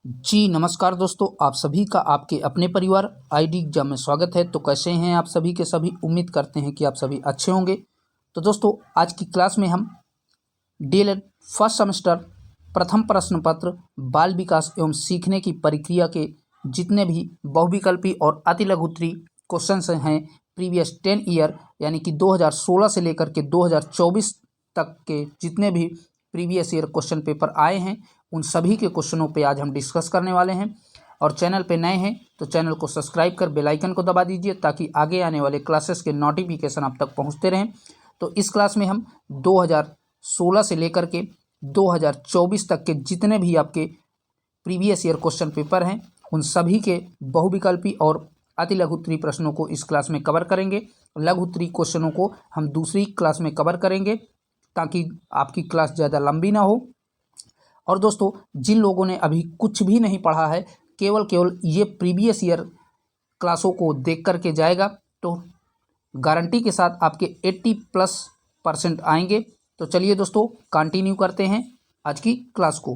जी नमस्कार दोस्तों, आप सभी का आपके अपने परिवार आईडी एग्जाम में स्वागत है। तो कैसे हैं आप सभी के सभी? उम्मीद करते हैं कि आप सभी अच्छे होंगे। तो दोस्तों आज की क्लास में हम डीएलएड फर्स्ट सेमेस्टर प्रथम प्रश्न पत्र बाल विकास एवं सीखने की प्रक्रिया के जितने भी बहुविकल्पी और अति लघु उत्तरीय क्वेश्चंस हैं प्रीवियस 10 ईयर यानी कि 2016 से लेकर के 2024 तक के जितने भी प्रीवियस ईयर क्वेश्चन पेपर आए हैं उन सभी के क्वेश्चनों पे आज हम डिस्कस करने वाले हैं। और चैनल पे नए हैं तो चैनल को सब्सक्राइब कर बेल आइकन को दबा दीजिए ताकि आगे आने वाले क्लासेस के नोटिफिकेशन आप तक पहुंचते रहें। तो इस क्लास में हम 2016 से लेकर के 2024 तक के जितने भी आपके प्रीवियस ईयर क्वेश्चन पेपर हैं उन सभी के बहुविकल्पी और अति लघु उत्तरीय प्रश्नों को इस क्लास में कवर करेंगे। लघु उत्तरीय क्वेश्चनों को हम दूसरी क्लास में कवर करेंगे ताकि आपकी क्लास ज़्यादा लंबी ना हो। और दोस्तों जिन लोगों ने अभी कुछ भी नहीं पढ़ा है, केवल ये प्रीवियस ईयर क्लासों को देख करके जाएगा तो गारंटी के साथ आपके 80+ % आएंगे। तो चलिए दोस्तों कंटिन्यू करते हैं आज की क्लास को।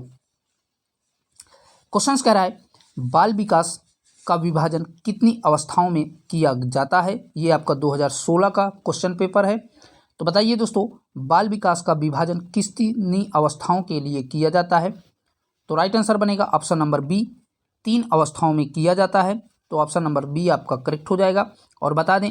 क्वेश्चंस कह रहा है बाल विकास का विभाजन कितनी अवस्थाओं में किया जाता है। ये आपका 2016 का क्वेश्चन पेपर है। तो बताइए दोस्तों बाल विकास का विभाजन कितनी अवस्थाओं के लिए किया जाता है। तो राइट आंसर बनेगा ऑप्शन नंबर बी, 3 अवस्थाओं में किया जाता है। तो ऑप्शन नंबर बी आपका करेक्ट हो जाएगा। और बता दें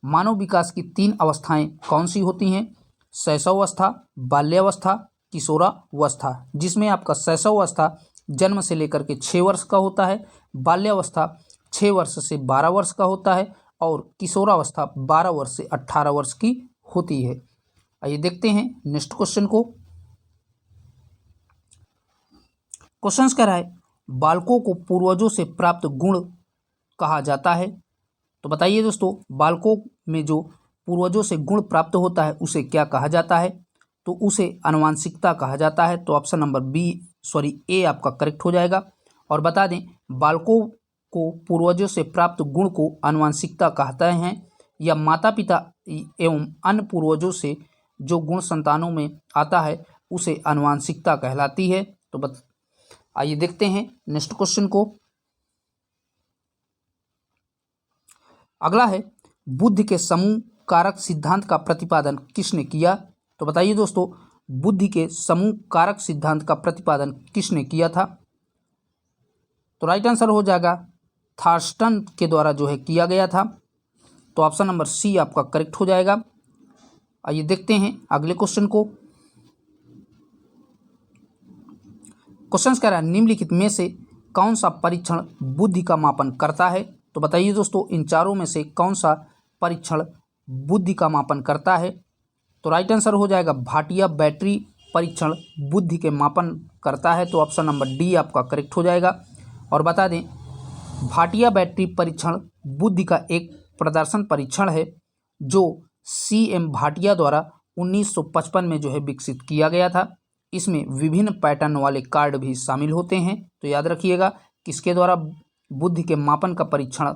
मानव विकास की 3 अवस्थाएं कौन सी होती हैं? शैशवावस्था, बाल्यावस्था, किशोरावस्था, जिसमें आपका शैशवावस्था जन्म से लेकर के 6 वर्ष का होता है, बाल्यावस्था 6 वर्ष से 12 वर्ष का होता है और किशोरावस्था 12 वर्ष से 18 वर्ष की होती है। आइए देखते हैं नेक्स्ट क्वेश्चन को। क्वेश्चंस कह रहा है बालकों को पूर्वजों से प्राप्त गुण कहा जाता है। तो बताइए दोस्तों बालकों में जो पूर्वजों से गुण प्राप्त होता है उसे क्या कहा जाता है? तो उसे आनुवंशिकता कहा जाता है। तो ऑप्शन नंबर ए आपका करेक्ट हो जाएगा। और बता दें बालकों को पूर्वजों से प्राप्त गुण को आनुवंशिकता कहते हैं या माता पिता एवं अन्य पूर्वजों से जो गुण संतानों में आता है उसे आनुवंशिकता कहलाती है। तो आइए देखते हैं नेक्स्ट क्वेश्चन को। अगला है बुद्धि के समूह कारक सिद्धांत का प्रतिपादन किसने किया? तो बताइए दोस्तों बुद्धि के समूह कारक सिद्धांत का प्रतिपादन किसने किया था? तो राइट आंसर हो जाएगा थॉर्स्टन के द्वारा जो है किया गया था। तो ऑप्शन नंबर सी आपका करेक्ट हो जाएगा। आइए देखते हैं अगले क्वेश्चन को। क्वेश्चन कह रहा है निम्नलिखित में से कौन सा परीक्षण बुद्धि का मापन करता है? तो बताइए दोस्तों इन चारों में से कौन सा परीक्षण बुद्धि का मापन करता है? तो राइट आंसर हो जाएगा भाटिया बैटरी परीक्षण बुद्धि के मापन करता है। तो ऑप्शन नंबर डी आपका करेक्ट हो जाएगा। और बता दें भाटिया बैटरी परीक्षण बुद्धि का एक प्रदर्शन परीक्षण है जो CM भाटिया द्वारा 1955 में जो है विकसित किया गया था। इसमें विभिन्न पैटर्न वाले कार्ड भी शामिल होते हैं। तो याद रखिएगा किसके द्वारा बुद्धि के मापन का परीक्षण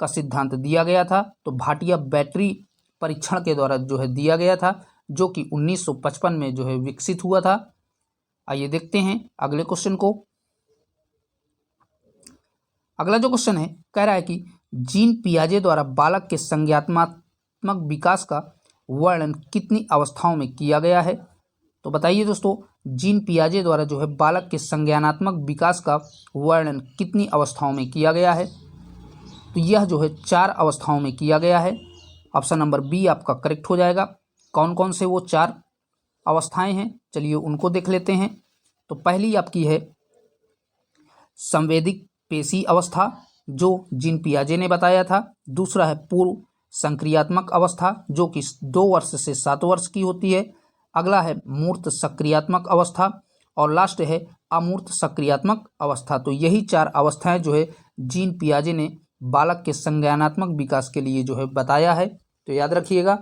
का सिद्धांत दिया गया था? तो भाटिया बैटरी परीक्षण के द्वारा जो है दिया गया था जो कि 1955 में जो है विकसित हुआ था। आइए देखते हैं अगले क्वेश्चन को। अगला जो क्वेश्चन है कह रहा है कि जीन पियाजे द्वारा बालक के संज्ञानात्मक विकास का वर्णन कितनी अवस्थाओं में किया गया है? तो बताइए दोस्तों जीन पियाजे द्वारा जो है बालक के संज्ञानात्मक विकास का वर्णन कितनी अवस्थाओं में किया गया है? तो यह जो है 4 अवस्थाओं में किया गया है। ऑप्शन नंबर बी आपका करेक्ट हो जाएगा। कौन कौन से वो 4 अवस्थाएं हैं चलिए उनको देख लेते हैं। तो पहली आपकी है संवेदिक पेशी अवस्था जो जीन पियाजे ने बताया था। दूसरा है पूर्व संक्रियात्मक अवस्था जो कि 2 वर्ष से 7 वर्ष की होती है। अगला है मूर्त सक्रियात्मक अवस्था और लास्ट है अमूर्त सक्रियात्मक अवस्था। तो यही 4 अवस्थाएं जो है जीन पियाजे ने बालक के संज्ञानात्मक विकास के लिए जो है बताया है। तो याद रखिएगा।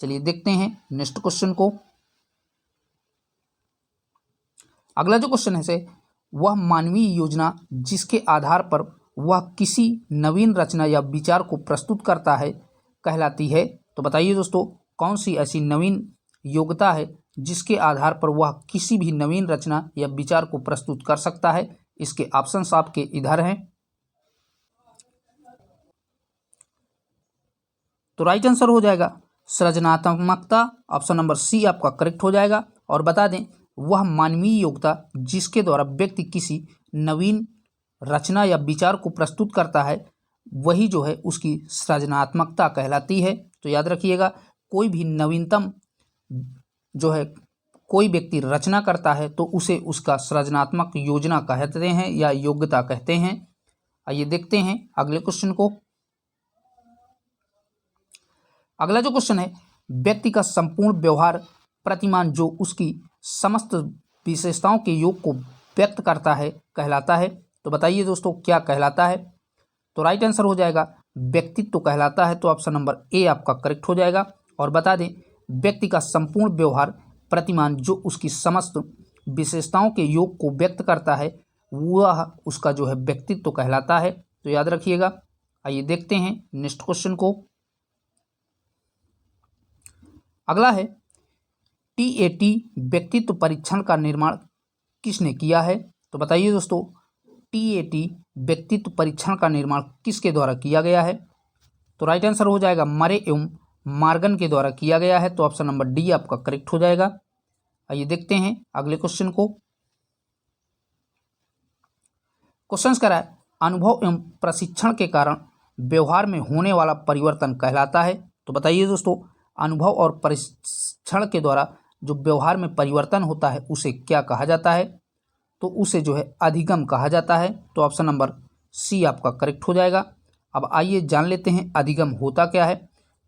चलिए देखते हैं नेक्स्ट क्वेश्चन को। अगला जो क्वेश्चन है वह मानवीय योजना जिसके आधार पर वह किसी नवीन रचना या विचार को प्रस्तुत करता है कहलाती है। तो बताइए दोस्तों कौन सी ऐसी नवीन योग्यता है जिसके आधार पर वह किसी भी नवीन रचना या विचार को प्रस्तुत कर सकता है, इसके ऑप्शंस आपके इधर हैं। तो राइट आंसर हो जाएगा सृजनात्मकता, ऑप्शन नंबर सी आपका करेक्ट हो जाएगा। और बता दें वह मानवीय योग्यता जिसके द्वारा व्यक्ति किसी नवीन रचना या विचार को प्रस्तुत करता है वही जो है उसकी सृजनात्मकता कहलाती है। तो याद रखिएगा, कोई भी नवीनतम जो है कोई व्यक्ति रचना करता है तो उसे उसका सृजनात्मक योजना कहते हैं या योग्यता कहते हैं। आइए देखते हैं अगले क्वेश्चन को। अगला जो क्वेश्चन है, व्यक्ति का संपूर्ण व्यवहार प्रतिमान जो उसकी समस्त विशेषताओं के योग को व्यक्त करता है कहलाता है। तो बताइए दोस्तों क्या कहलाता है। तो राइट आंसर हो जाएगा व्यक्तित्व कहलाता है। तो ऑप्शन नंबर ए आपका करेक्ट हो जाएगा। और बता दें व्यक्ति का संपूर्ण व्यवहार प्रतिमान जो उसकी समस्त विशेषताओं के योग को व्यक्त करता है वह उसका जो है व्यक्तित्व कहलाता है। तो याद रखिएगा। आइए देखते हैं नेक्स्ट क्वेश्चन को। अगला है टीएटी व्यक्तित्व परीक्षण का निर्माण किसने किया है। तो बताइए दोस्तों टीएटी व्यक्तित्व परीक्षण का निर्माण किसके द्वारा किया गया है। तो राइट आंसर हो जाएगा मरे एवं मार्गन के द्वारा किया गया है। तो ऑप्शन नंबर डी आपका करेक्ट हो जाएगा। आइए देखते हैं अगले क्वेश्चन को। क्वेश्चन कह रहा है अनुभव एवं प्रशिक्षण के कारण व्यवहार में होने वाला परिवर्तन कहलाता है। तो बताइए दोस्तों अनुभव और प्रशिक्षण के द्वारा जो व्यवहार में परिवर्तन होता है उसे क्या कहा जाता है। तो उसे जो है अधिगम कहा जाता है। तो ऑप्शन नंबर सी आपका करेक्ट हो जाएगा। अब आइए जान लेते हैं अधिगम होता क्या है।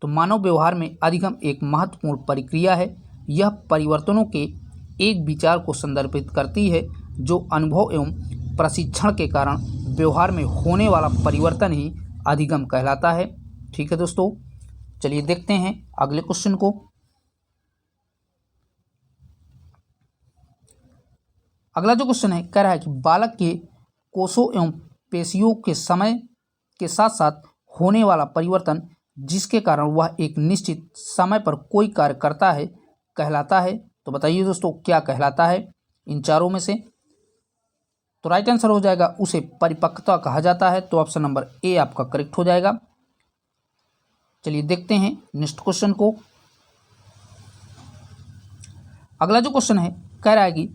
तो मानव व्यवहार में अधिगम एक महत्वपूर्ण प्रक्रिया है। यह परिवर्तनों के एक विचार को संदर्भित करती है जो अनुभव एवं प्रशिक्षण के कारण व्यवहार में होने वाला परिवर्तन ही अधिगम कहलाता है। ठीक है दोस्तों, चलिए देखते हैं अगले क्वेश्चन को। अगला जो क्वेश्चन है कह रहा है कि बालक के कोषों एवं पेशियों के समय के साथ साथ होने वाला परिवर्तन जिसके कारण वह एक निश्चित समय पर कोई कार्य करता है कहलाता है। तो बताइए दोस्तों क्या कहलाता है इन चारों में से। तो राइट आंसर हो जाएगा उसे परिपक्वता कहा जाता है। तो ऑप्शन नंबर ए आपका करेक्ट हो जाएगा। चलिए देखते हैं नेक्स्ट क्वेश्चन को। अगला जो क्वेश्चन है कह रहा है कि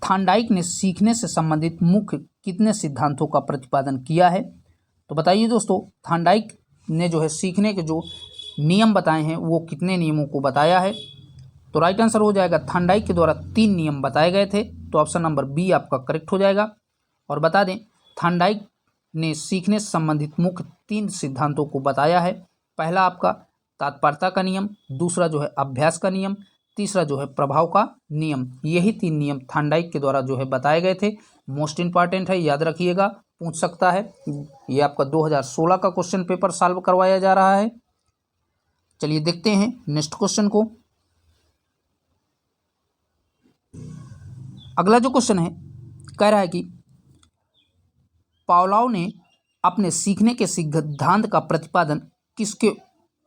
थांडाइक ने सीखने से संबंधित मुख्य कितने सिद्धांतों का प्रतिपादन किया है। तो बताइए दोस्तों थांडाइक ने जो है सीखने के जो नियम बताए हैं वो कितने नियमों को बताया है। तो राइट आंसर हो जाएगा थांडाइक के द्वारा 3 नियम बताए गए थे। तो ऑप्शन नंबर बी आपका करेक्ट हो जाएगा। और बता दें थांडाइक ने सीखने से संबंधित मुख्य 3 सिद्धांतों को बताया है। पहला आपका तात्पर्यता का नियम, दूसरा जो है अभ्यास का नियम, तीसरा जो है प्रभाव का नियम। यही 3 नियम थांडाइक के द्वारा जो है बताए गए थे। मोस्ट इंपॉर्टेंट है, याद रखिएगा, पूछ सकता है। ये आपका 2016 का क्वेश्चन पेपर सॉल्व करवाया जा रहा है। चलिए देखते हैं नेक्स्ट क्वेश्चन को। अगला जो क्वेश्चन है कह रहा है कि पावलोव ने अपने सीखने के सिद्धांत का प्रतिपादन किसके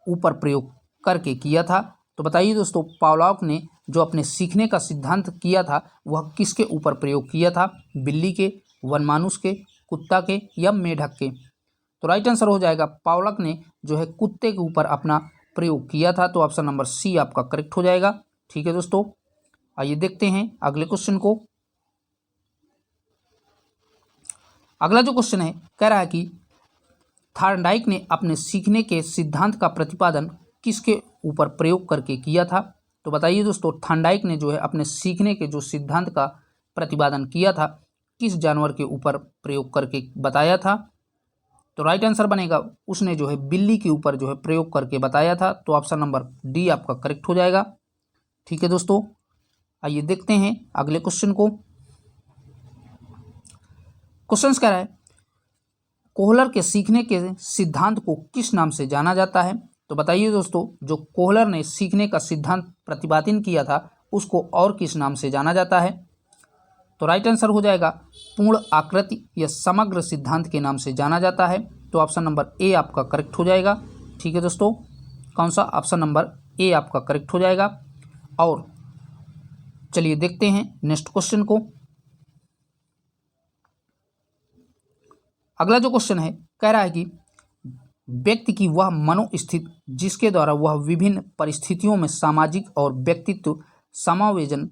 ऊपर प्रयोग करके किया था। तो बताइए दोस्तों पावलोव ने जो अपने सीखने का सिद्धांत किया था वह किसके ऊपर प्रयोग किया था। बिल्ली के, वनमानुष के, कुत्ता के या मेढक के। तो राइट आंसर हो जाएगा पावलोव ने जो है कुत्ते के ऊपर अपना प्रयोग किया था। तो ऑप्शन नंबर सी आपका करेक्ट हो जाएगा। ठीक है दोस्तों, आइए देखते हैं अगले क्वेश्चन को। अगला जो क्वेश्चन है कह रहा है कि थार्नडाइक ने अपने सीखने के सिद्धांत का प्रतिपादन किसके ऊपर प्रयोग करके किया था। तो बताइए दोस्तों थार्नडाइक ने जो है अपने सीखने के जो सिद्धांत का प्रतिपादन किया था किस जानवर के ऊपर प्रयोग करके बताया था। तो राइट आंसर बनेगा उसने जो है बिल्ली के ऊपर जो है प्रयोग करके बताया था। तो ऑप्शन नंबर डी आपका करेक्ट हो जाएगा। ठीक है दोस्तों, आइए देखते हैं अगले क्वेश्चन को। क्वेश्चन कह रहा है कोहलर के सीखने के सिद्धांत को किस नाम से जाना जाता है। तो बताइए दोस्तों जो कोहलर ने सीखने का सिद्धांत प्रतिपादित किया था उसको और किस नाम से जाना जाता है। तो राइट आंसर हो जाएगा पूर्ण आकृति या समग्र सिद्धांत के नाम से जाना जाता है। तो ऑप्शन नंबर ए आपका करेक्ट हो जाएगा। ठीक है दोस्तों, कौन सा, ऑप्शन नंबर ए आपका करेक्ट हो जाएगा। और चलिए देखते हैं नेक्स्ट क्वेश्चन को। अगला जो क्वेश्चन है कह रहा है कि व्यक्ति की वह मनोस्थिति जिसके द्वारा वह विभिन्न परिस्थितियों में सामाजिक और व्यक्तित्व समायोजन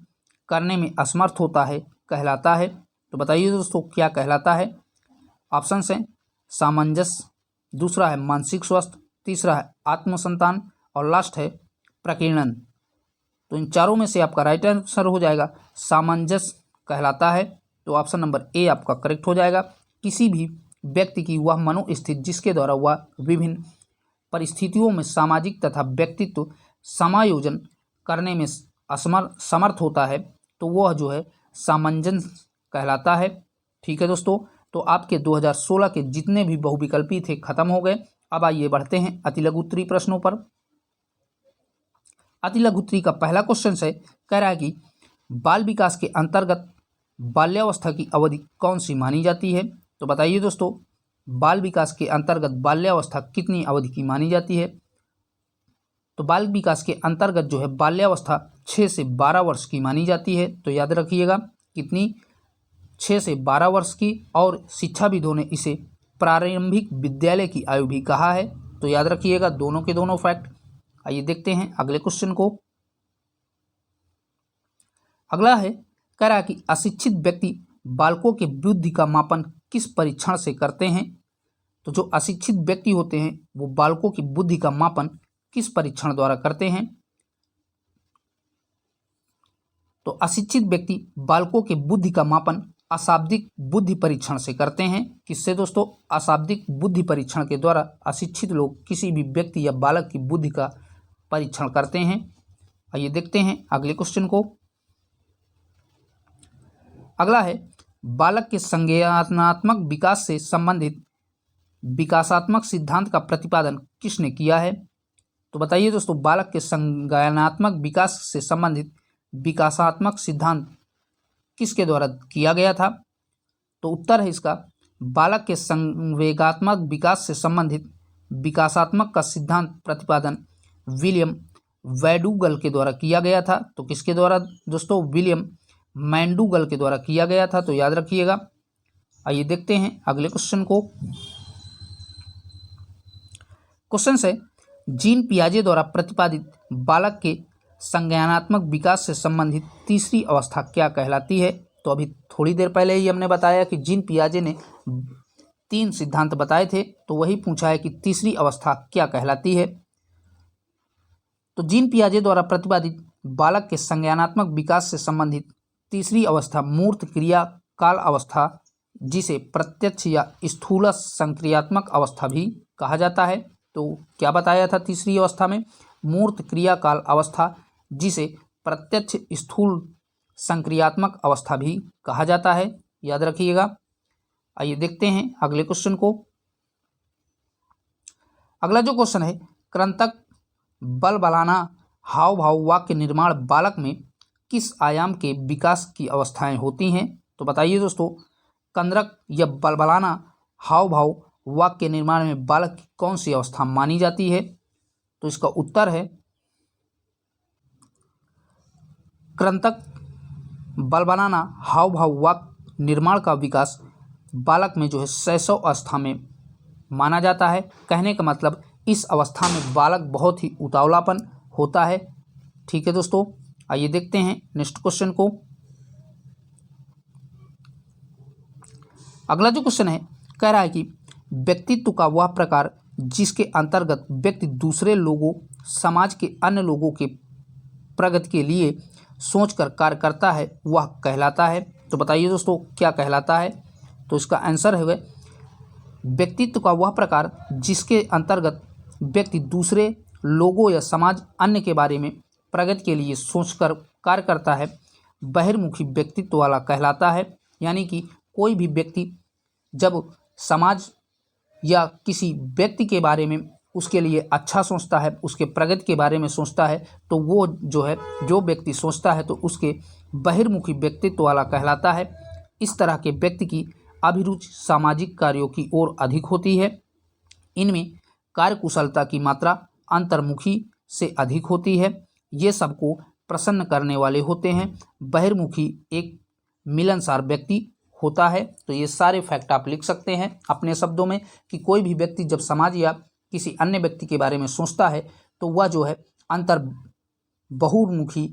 करने में असमर्थ होता है कहलाता है। तो बताइए दोस्तों क्या कहलाता है। ऑप्शन है सामंजस्य, दूसरा है मानसिक स्वास्थ्य, तीसरा है आत्मसंतान और लास्ट है प्रकीर्णन। तो इन चारों में से आपका राइट आंसर हो जाएगा सामंजस्य कहलाता है। तो ऑप्शन नंबर ए आपका करेक्ट हो जाएगा। किसी भी व्यक्ति की वह मनोस्थिति जिसके द्वारा वह विभिन्न परिस्थितियों में सामाजिक तथा व्यक्तित्व समायोजन करने में समर्थ होता है तो वह जो है सामंजस्य कहलाता है। ठीक है दोस्तों, तो आपके 2016 के जितने भी बहुविकल्पी थे खत्म हो गए। अब आइए बढ़ते हैं अति लघु उत्तरीय प्रश्नों पर। अति लघु उत्तरीय का पहला क्वेश्चन है कह रहा है कि बाल विकास के अंतर्गत बाल्यावस्था की अवधि कौन सी मानी जाती है। तो बताइए दोस्तों बाल विकास के अंतर्गत बाल्यावस्था कितनी अवधि की मानी जाती है। तो बाल विकास के अंतर्गत जो है बाल्यावस्था 6 से 12 वर्ष की मानी जाती है। तो याद रखिएगा कितनी, 6 से 12 वर्ष की। और शिक्षाविदों ने इसे प्रारंभिक विद्यालय की आयु भी कहा है। तो याद रखिएगा दोनों के दोनों फैक्ट। आइए देखते हैं अगले क्वेश्चन को। अगला है कह रहा है कि अशिक्षित व्यक्ति बालकों के बुद्धि का मापन किस परीक्षण से करते हैं। तो जो अशिक्षित व्यक्ति होते हैं वो बालकों की बुद्धि का मापन किस परीक्षण द्वारा करते हैं। तो अशिक्षित व्यक्ति बालकों के बुद्धि का मापन अशाब्दिक बुद्धि परीक्षण से करते हैं। किससे दोस्तों, अशाब्दिक बुद्धि परीक्षण के द्वारा अशिक्षित लोग किसी भी व्यक्ति या बालक की बुद्धि का परीक्षण करते हैं। आइए देखते हैं अगले क्वेश्चन को। अगला है बालक के संज्ञानात्मक विकास से संबंधित विकासात्मक सिद्धांत का प्रतिपादन किसने किया है। तो बताइए दोस्तों बालक के संज्ञानात्मक विकास से संबंधित विकासात्मक सिद्धांत किसके द्वारा किया गया था। तो उत्तर है इसका बालक के संवेगात्मक विकास से संबंधित विकासात्मक का सिद्धांत प्रतिपादन विलियम वैडूगल के द्वारा किया गया था। तो किसके द्वारा दोस्तों, विलियम मैंडूगल के द्वारा किया गया था। तो याद रखिएगा। आइए देखते हैं अगले क्वेश्चन को। क्वेश्चन है जीन पियाजे द्वारा प्रतिपादित बालक के संज्ञानात्मक विकास से संबंधित तीसरी अवस्था क्या कहलाती है। तो अभी थोड़ी देर पहले ही हमने बताया कि जीन पियाजे ने 3 सिद्धांत बताए थे, तो वही पूछा है कि तीसरी अवस्था क्या कहलाती है। तो जीन पियाजे द्वारा प्रतिपादित बालक के संज्ञानात्मक विकास से संबंधित तीसरी अवस्था मूर्त क्रिया काल अवस्था, जिसे प्रत्यक्ष या स्थूल संक्रियात्मक अवस्था भी कहा जाता है। तो क्या बताया था तीसरी अवस्था में, मूर्त क्रिया काल अवस्था, जिसे प्रत्यक्ष स्थूल संक्रियात्मक अवस्था भी कहा जाता है। याद रखिएगा। आइए देखते हैं अगले क्वेश्चन को। अगला जो क्वेश्चन है कृंतक, बलबलाना, हाव भाव, वाक्य निर्माण बालक में किस आयाम के विकास की अवस्थाएं होती हैं। तो बताइए दोस्तों कंदरक या बलबलाना हाव भाव वाक्य निर्माण में बालक की कौन सी अवस्था मानी जाती है। तो इसका उत्तर है कृंतक, बलबलाना, हाव भाव, वाक्य निर्माण का विकास बालक में जो है शैशव अवस्था में माना जाता है। कहने का मतलब इस अवस्था में बालक बहुत ही उतावलापन होता है। ठीक है दोस्तों, आइए देखते हैं नेक्स्ट क्वेश्चन को। अगला जो क्वेश्चन है कह रहा है कि व्यक्तित्व का वह प्रकार जिसके अंतर्गत व्यक्ति दूसरे लोगों, समाज के अन्य लोगों के प्रगति के लिए सोचकर कार्य करता है वह कहलाता है। तो बताइए दोस्तों क्या कहलाता है। तो इसका आंसर है व्यक्तित्व का वह प्रकार जिसके अंतर्गत व्यक्ति दूसरे लोगों या समाज अन्य के बारे में प्रगति के लिए सोचकर कार्य करता है बहिर्मुखी व्यक्तित्व वाला कहलाता है। यानी कि कोई भी व्यक्ति जब समाज या किसी व्यक्ति के बारे में उसके लिए अच्छा सोचता है, उसके प्रगति के बारे में सोचता है, तो वो जो है जो व्यक्ति सोचता है तो उसके बहिर्मुखी व्यक्तित्व वाला कहलाता है। इस तरह के व्यक्ति की अभिरुचि सामाजिक कार्यों की ओर अधिक होती है। इनमें कार्यकुशलता की मात्रा अंतर्मुखी से अधिक होती है। ये सबको प्रसन्न करने वाले होते हैं। बहिर्मुखी एक मिलनसार व्यक्ति होता है। तो ये सारे फैक्ट आप लिख सकते हैं अपने शब्दों में कि कोई भी व्यक्ति जब समाज या किसी अन्य व्यक्ति के बारे में सोचता है तो वह जो है अंतर बहुमुखी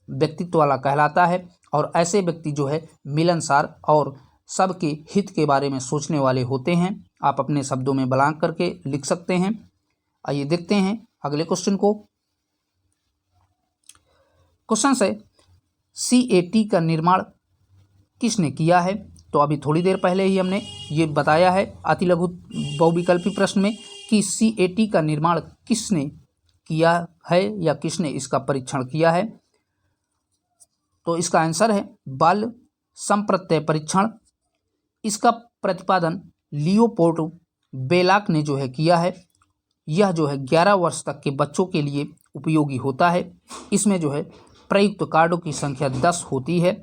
व्यक्तित्व वाला कहलाता है, और ऐसे व्यक्ति जो है मिलनसार और सबके हित के बारे में सोचने वाले होते हैं। आप अपने शब्दों में बयां करके लिख सकते हैं। आइए देखते हैं अगले क्वेश्चन को। क्वेश्चन है CAT का निर्माण किसने किया है? तो अभी थोड़ी देर पहले ही हमने ये बताया है अति लघु बहुविकल्पी प्रश्न में कि CAT का निर्माण किसने किया है या किसने इसका परीक्षण किया है। तो इसका आंसर है बाल संप्रत्यय परीक्षण। इसका प्रतिपादन लियोपोल्ड बेलाक ने जो है किया है। यह जो है 11 वर्ष तक के बच्चों के लिए उपयोगी होता है। इसमें जो है प्रयुक्त कार्डों की संख्या 10 होती है।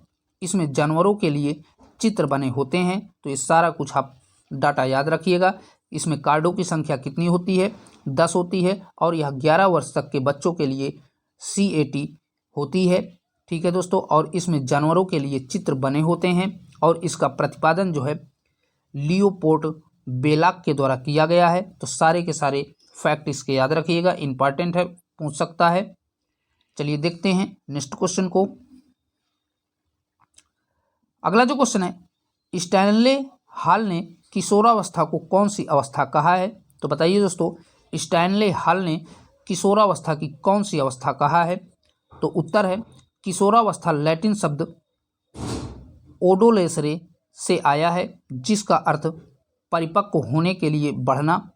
इसमें जानवरों के लिए चित्र बने होते हैं। तो ये सारा कुछ आप डाटा याद रखिएगा। इसमें कार्डों की संख्या कितनी होती है? 10 होती है, और यह 11 वर्ष तक के बच्चों के लिए CAT होती है। ठीक है दोस्तों, और इसमें जानवरों के लिए चित्र बने होते हैं, और इसका प्रतिपादन जो है लियोपोल्ड बेलाक के द्वारा किया गया है। तो सारे के सारे फैक्ट इसके याद रखिएगा, इंपॉर्टेंट है, पूछ सकता है। चलिए देखते हैं नेक्स्ट क्वेश्चन को। अगला जो क्वेश्चन है, स्टैनले हॉल ने किशोरावस्था को कौन सी अवस्था कहा है? तो बताइए दोस्तों, स्टैनले हॉल ने किशोरावस्था की कौन सी अवस्था कहा है? तो उत्तर है किशोरावस्था लैटिन शब्द ओडोलेसरे से आया है, जिसका अर्थ परिपक्व होने के लिए बढ़ना।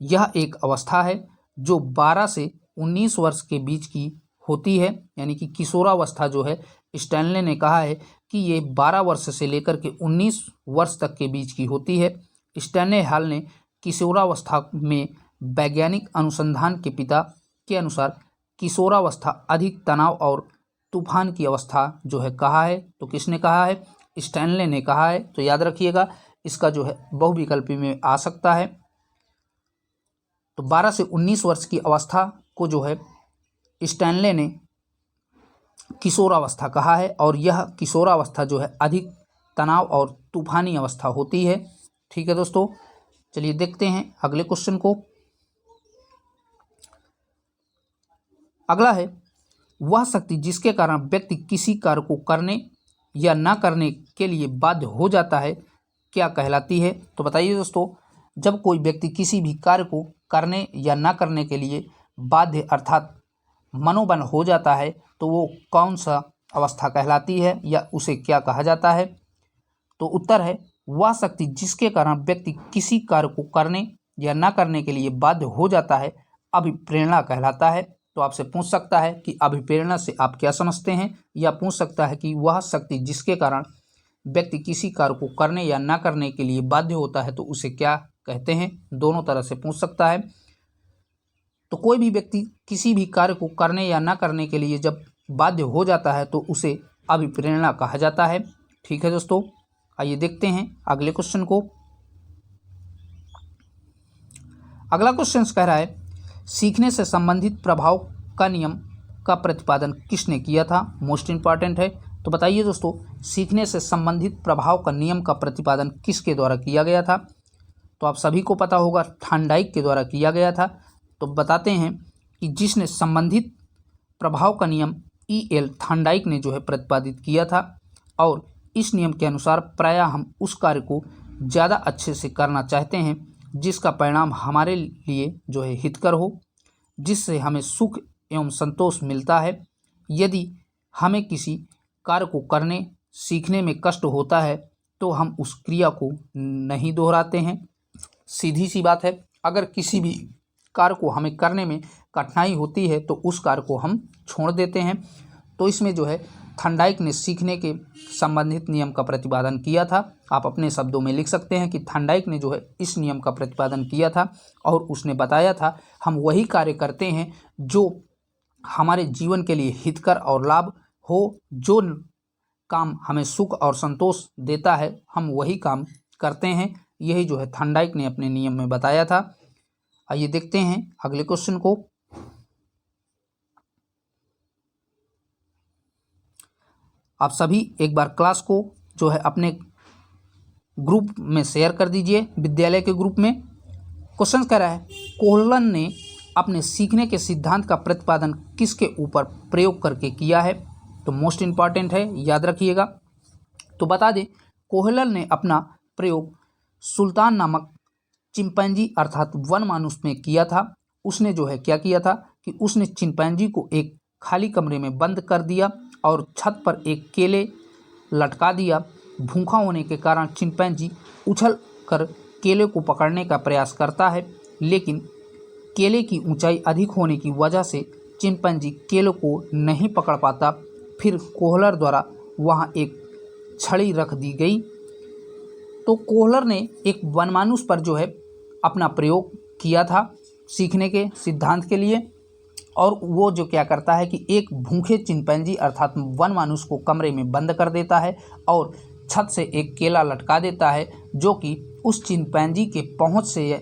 यह एक अवस्था है जो 12 से 19 वर्ष के बीच की होती है। यानी कि किशोरावस्था जो है, स्टैनले ने कहा है कि ये 12 वर्ष से लेकर के 19 वर्ष तक के बीच की होती है। स्टैनले हॉल ने किशोरावस्था में वैज्ञानिक अनुसंधान के पिता के अनुसार किशोरावस्था अधिक तनाव और तूफान की अवस्था जो है कहा है। तो किसने कहा है? स्टैनले ने कहा है। तो याद रखिएगा, इसका जो है बहुविकल्पी में आ सकता है। तो 12 से 19 वर्ष की अवस्था को जो है स्टैनले ने किशोरावस्था कहा है, और यह किशोरावस्था जो है अधिक तनाव और तूफानी अवस्था होती है। ठीक है दोस्तों, चलिए देखते हैं अगले क्वेश्चन को। अगला है, वह शक्ति जिसके कारण व्यक्ति किसी कार्य को करने या ना करने के लिए बाध्य हो जाता है, क्या कहलाती है? तो बताइए दोस्तों, जब कोई व्यक्ति किसी भी कार्य को करने या ना करने के लिए बाध्य अर्थात मनोबन हो जाता है, तो वो कौन सा अवस्था कहलाती है या उसे क्या कहा जाता है? तो उत्तर है वह शक्ति जिसके कारण व्यक्ति किसी कार्य को करने या ना करने के लिए बाध्य हो जाता है, अभिप्रेरणा कहलाता है। तो आपसे पूछ सकता है कि अभिप्रेरणा से आप क्या समझते हैं, या पूछ सकता है कि वह शक्ति जिसके कारण व्यक्ति किसी कार्य को करने या ना करने के लिए बाध्य होता है तो उसे क्या कहते हैं। दोनों तरह से पूछ सकता है। तो कोई भी व्यक्ति किसी भी कार्य को करने या ना करने के लिए जब बाध्य हो जाता है तो उसे अभिप्रेरणा कहा जाता है। ठीक है दोस्तों, आइए देखते हैं अगले क्वेश्चन को। अगला क्वेश्चन कह रहा है, सीखने से संबंधित प्रभाव का नियम का प्रतिपादन किसने किया था? मोस्ट इंपॉर्टेंट है। तो बताइए दोस्तों, सीखने से संबंधित प्रभाव का नियम का प्रतिपादन किसके द्वारा किया गया था? तो आप सभी को पता होगा, थॉर्नडाइक के द्वारा किया गया था। तो बताते हैं कि जिसने संबंधित प्रभाव का नियम EL थॉर्नडाइक ने जो है प्रतिपादित किया था, और इस नियम के अनुसार प्रायः हम उस कार्य को ज़्यादा अच्छे से करना चाहते हैं जिसका परिणाम हमारे लिए जो है हितकर हो, जिससे हमें सुख एवं संतोष मिलता है। यदि हमें किसी कार्य को करने सीखने में कष्ट होता है तो हम उस क्रिया को नहीं दोहराते हैं। सीधी सी बात है, अगर किसी भी कार्य को हमें करने में कठिनाई होती है तो उस कार्य को हम छोड़ देते हैं। तो इसमें जो है थॉर्नडाइक ने सीखने के संबंधित नियम का प्रतिपादन किया था। आप अपने शब्दों में लिख सकते हैं कि थॉर्नडाइक ने जो है इस नियम का प्रतिपादन किया था, और उसने बताया था हम वही कार्य करते हैं जो हमारे जीवन के लिए हितकर और लाभ हो। जो काम हमें सुख और संतोष देता है हम वही काम करते हैं। यही जो है थॉर्नडाइक ने अपने नियम में बताया था। आइए देखते हैं अगले क्वेश्चन को। आप सभी एक बार क्लास को जो है अपने ग्रुप में शेयर कर दीजिए, विद्यालय के ग्रुप में। क्वेश्चन कह रहा है कोहलन ने अपने सीखने के सिद्धांत का प्रतिपादन किसके ऊपर प्रयोग करके किया है? तो मोस्ट इम्पॉर्टेंट है, याद रखिएगा। तो बता दें कोहलन ने अपना प्रयोग सुल्तान नामक चिंपैंजी अर्थात वन मानुस में किया था। उसने जो है क्या किया था कि उसने चिंपैंजी को एक खाली कमरे में बंद कर दिया और छत पर एक केले लटका दिया। भूखा होने के कारण चिंपैंजी उछल कर केले को पकड़ने का प्रयास करता है, लेकिन केले की ऊंचाई अधिक होने की वजह से चिंपैंजी केले को नहीं पकड़ पाता। फिर कोहलर द्वारा वहां एक छड़ी रख दी गई। तो कोहलर ने एक वनमानुष पर जो है अपना प्रयोग किया था सीखने के सिद्धांत के लिए, और वो जो क्या करता है कि एक भूखे चिंपैंजी अर्थात वनमानुष को कमरे में बंद कर देता है और छत से एक केला लटका देता है, जो कि उस चिंपैंजी के पहुंच से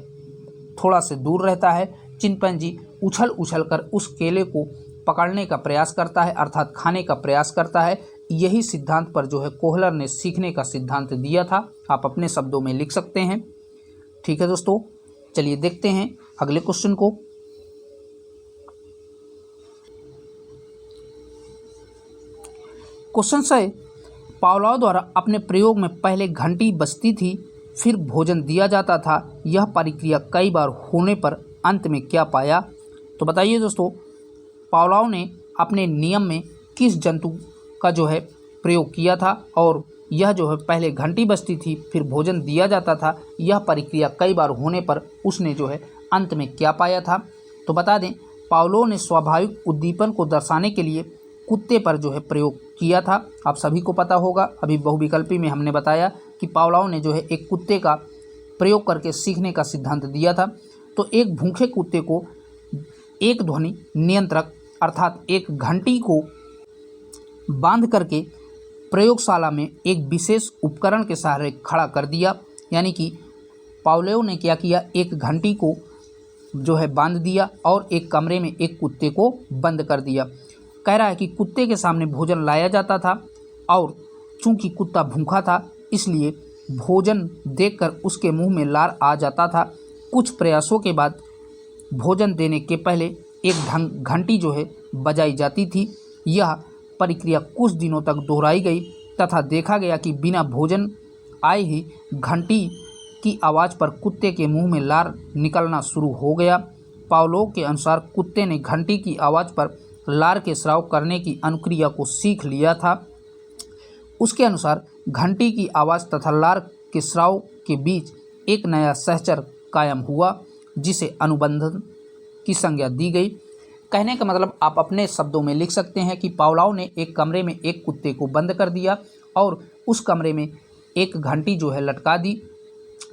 थोड़ा से दूर रहता है। चिंपैंजी उछल उछल कर उस केले को पकड़ने का प्रयास करता है अर्थात खाने का प्रयास करता है। यही सिद्धांत पर जो है कोहलर ने सीखने का सिद्धांत दिया था। आप अपने शब्दों में लिख सकते हैं। ठीक है दोस्तों, चलिए देखते हैं अगले क्वेश्चन को। क्वेश्चन है पावलोव द्वारा अपने प्रयोग में पहले घंटी बजती थी, फिर भोजन दिया जाता था। यह प्रक्रिया कई बार होने पर अंत में क्या पाया? तो बताइए दोस्तों, पावलोव ने अपने नियम में किस जंतु का जो है प्रयोग किया था और यह जो है पहले घंटी बजती थी फिर भोजन दिया जाता था। यह प्रक्रिया कई बार होने पर उसने जो है अंत में क्या पाया था? तो बता दें पावलोव ने स्वाभाविक उद्दीपन को दर्शाने के लिए कुत्ते पर जो है प्रयोग किया था। आप सभी को पता होगा, अभी बहुविकल्पी में हमने बताया कि पावलोव ने जो है एक कुत्ते का प्रयोग करके सीखने का सिद्धांत दिया था। तो एक भूखे कुत्ते को एक ध्वनि नियंत्रक अर्थात एक घंटी को बांध करके प्रयोगशाला में एक विशेष उपकरण के सहारे खड़ा कर दिया। यानी कि पावलोव ने क्या किया, एक घंटी को जो है बांध दिया और एक कमरे में एक कुत्ते को बंद कर दिया। कह रहा है कि कुत्ते के सामने भोजन लाया जाता था और चूंकि कुत्ता भूखा था इसलिए भोजन देखकर उसके मुंह में लार आ जाता था। कुछ प्रयासों के बाद भोजन देने के पहले एक घंटी जो है बजाई जाती थी। यह प्रक्रिया कुछ दिनों तक दोहराई गई तथा देखा गया कि बिना भोजन आए ही घंटी की आवाज़ पर कुत्ते के मुंह में लार निकलना शुरू हो गया। पावलोव के अनुसार कुत्ते ने घंटी की आवाज़ पर लार के स्राव करने की अनुक्रिया को सीख लिया था। उसके अनुसार घंटी की आवाज़ तथा लार के स्राव के बीच एक नया सहचर कायम हुआ जिसे अनुबंधन की संज्ञा दी गई। कहने का मतलब आप अपने शब्दों में लिख सकते हैं कि पावलोव ने एक कमरे में एक कुत्ते को बंद कर दिया और उस कमरे में एक घंटी जो है लटका दी।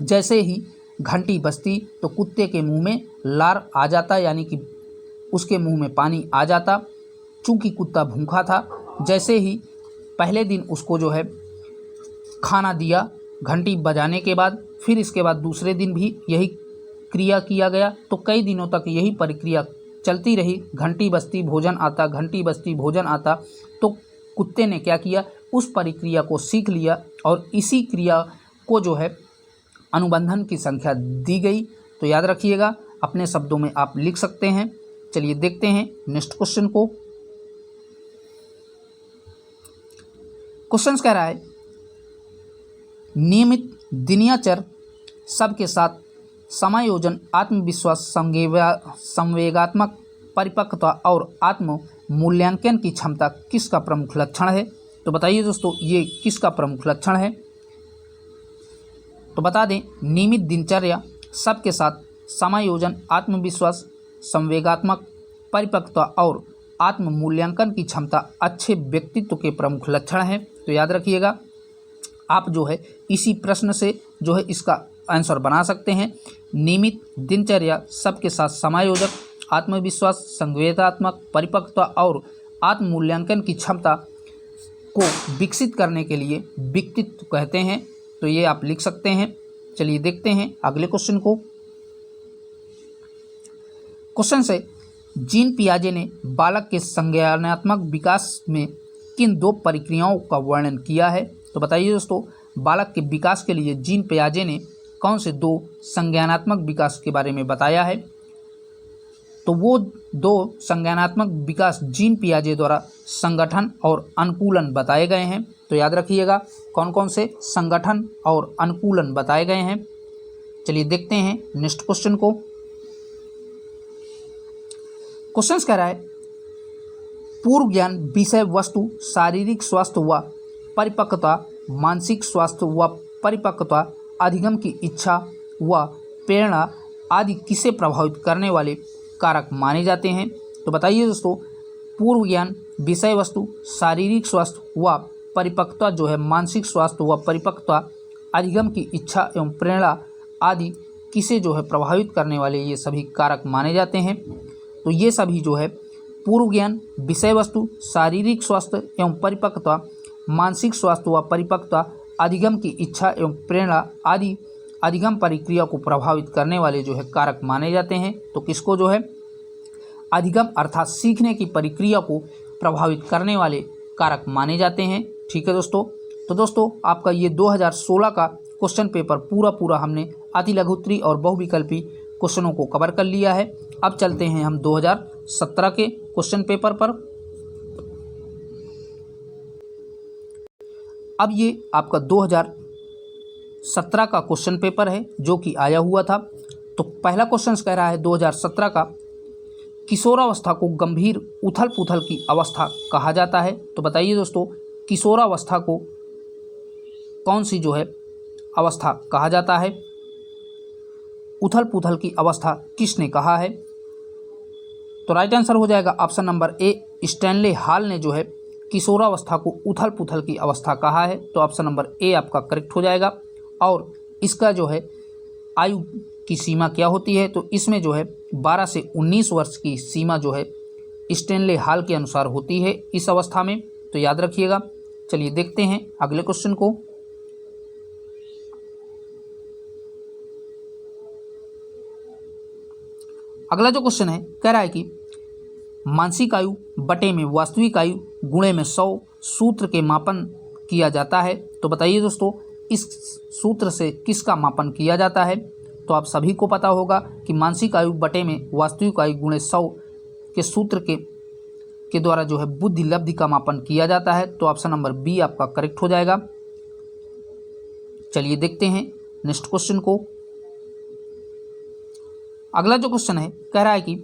जैसे ही घंटी बजती तो कुत्ते के मुंह में लार आ जाता, यानी कि उसके मुंह में पानी आ जाता। चूँकि कुत्ता भूखा था, जैसे ही पहले दिन उसको जो है खाना दिया घंटी बजाने के बाद, फिर इसके बाद दूसरे दिन भी यही क्रिया किया गया। तो कई दिनों तक यही प्रक्रिया चलती रही। घंटी बजती भोजन आता, घंटी बजती भोजन आता। तो कुत्ते ने क्या किया, उस प्रक्रिया को सीख लिया और इसी क्रिया को जो है अनुबंधन की संख्या दी गई। तो याद रखिएगा, अपने शब्दों में आप लिख सकते हैं। चलिए देखते हैं नेक्स्ट क्वेश्चन को। क्वेश्चन कह रहा है नियमित दिनचर्या सबके साथ समायोजन आत्मविश्वास संवेगात्मक परिपक्वता और आत्म मूल्यांकन की क्षमता किसका प्रमुख लक्षण है? तो बताइए दोस्तों, ये किसका प्रमुख लक्षण है? तो बता दें नियमित दिनचर्या सबके साथ समायोजन आत्मविश्वास संवेगात्मक परिपक्वता और आत्म मूल्यांकन की क्षमता अच्छे व्यक्तित्व के प्रमुख लक्षण हैं। तो याद रखिएगा, आप जो है इसी प्रश्न से जो है इसका आंसर बना सकते हैं। नियमित दिनचर्या सबके साथ समायोजक आत्मविश्वास संवेदनात्मक परिपक्वता और आत्म मूल्यांकन की क्षमता को विकसित करने के लिए व्यक्तित्व कहते हैं। तो ये आप लिख सकते हैं। चलिए देखते हैं अगले क्वेश्चन को। क्वेश्चन से जीन पियाजे ने बालक के संज्ञानात्मक विकास में किन दो प्रक्रियाओं का वर्णन किया है? तो बताइए दोस्तों, बालक के विकास के लिए जीन पियाजे ने कौन से 2 संज्ञानात्मक विकास के बारे में बताया है? तो वो 2 संज्ञानात्मक विकास जीन पियाजे द्वारा संगठन और अनुकूलन बताए गए हैं। तो याद रखिएगा कौन कौन से संगठन और अनुकूलन बताए गए हैं। चलिए देखते हैं नेक्स्ट क्वेश्चन को। क्वेश्चन कह रहा है पूर्व ज्ञान विषय वस्तु शारीरिक स्वास्थ्य व परिपक्वता, मानसिक स्वास्थ्य व परिपक्वता, अधिगम की इच्छा व प्रेरणा आदि किसे प्रभावित करने वाले कारक माने जाते हैं? तो बताइए दोस्तों, पूर्व ज्ञान विषय वस्तु शारीरिक स्वास्थ्य व परिपक्वता जो है मानसिक स्वास्थ्य व परिपक्वता, अधिगम की इच्छा एवं प्रेरणा आदि किसे जो है प्रभावित करने वाले ये सभी कारक माने जाते हैं? तो ये सभी जो है पूर्व ज्ञान विषय वस्तु शारीरिक स्वास्थ्य एवं परिपक्वता, मानसिक स्वास्थ्य व परिपक्वता, अधिगम की इच्छा एवं प्रेरणा आदि अधिगम प्रक्रिया को प्रभावित करने वाले जो है कारक माने जाते हैं। तो किसको जो है अधिगम अर्थात सीखने की प्रक्रिया को प्रभावित करने वाले कारक माने जाते हैं। ठीक है दोस्तों। तो दोस्तों आपका ये 2016 का क्वेश्चन पेपर पूरा हमने अति लघुत्तरी और बहुविकल्पी क्वेश्चनों को कवर कर लिया है। अब चलते हैं हम 2017 के क्वेश्चन पेपर पर। अब ये आपका 2017 का क्वेश्चन पेपर है जो कि आया हुआ था। तो पहला क्वेश्चन कह रहा है 2017 का किशोरावस्था को गंभीर उथल पुथल की अवस्था कहा जाता है। तो बताइए दोस्तों, किशोरावस्था को कौन सी जो है अवस्था कहा जाता है? उथल पुथल की अवस्था किसने कहा है? तो राइट आंसर हो जाएगा option number A, Stanley hall ने जो है किशोरावस्था को उथल पुथल की अवस्था कहा है। तो ऑप्शन नंबर ए आपका करेक्ट हो जाएगा। और इसका जो है आयु की सीमा क्या होती है? तो इसमें जो है 12 से 19 वर्ष की सीमा जो है स्टैनले हॉल के अनुसार होती है इस अवस्था में। तो याद रखिएगा। चलिए देखते हैं अगले क्वेश्चन को। अगला जो क्वेश्चन है कह रहा है कि मानसिक आयु बटे में वास्तविक आयु गुणे में 100 सूत्र के मापन किया जाता है। तो बताइए दोस्तों, इस सूत्र से किसका मापन किया जाता है? तो आप सभी को पता होगा कि मानसिक आयु बटे में वास्तविक आयु गुणे 100 के सूत्र के द्वारा जो है बुद्धि लब्धि का मापन किया जाता है। तो ऑप्शन नंबर बी आपका करेक्ट हो जाएगा। चलिए देखते हैं नेक्स्ट क्वेश्चन को। अगला जो क्वेश्चन है कह रहा है कि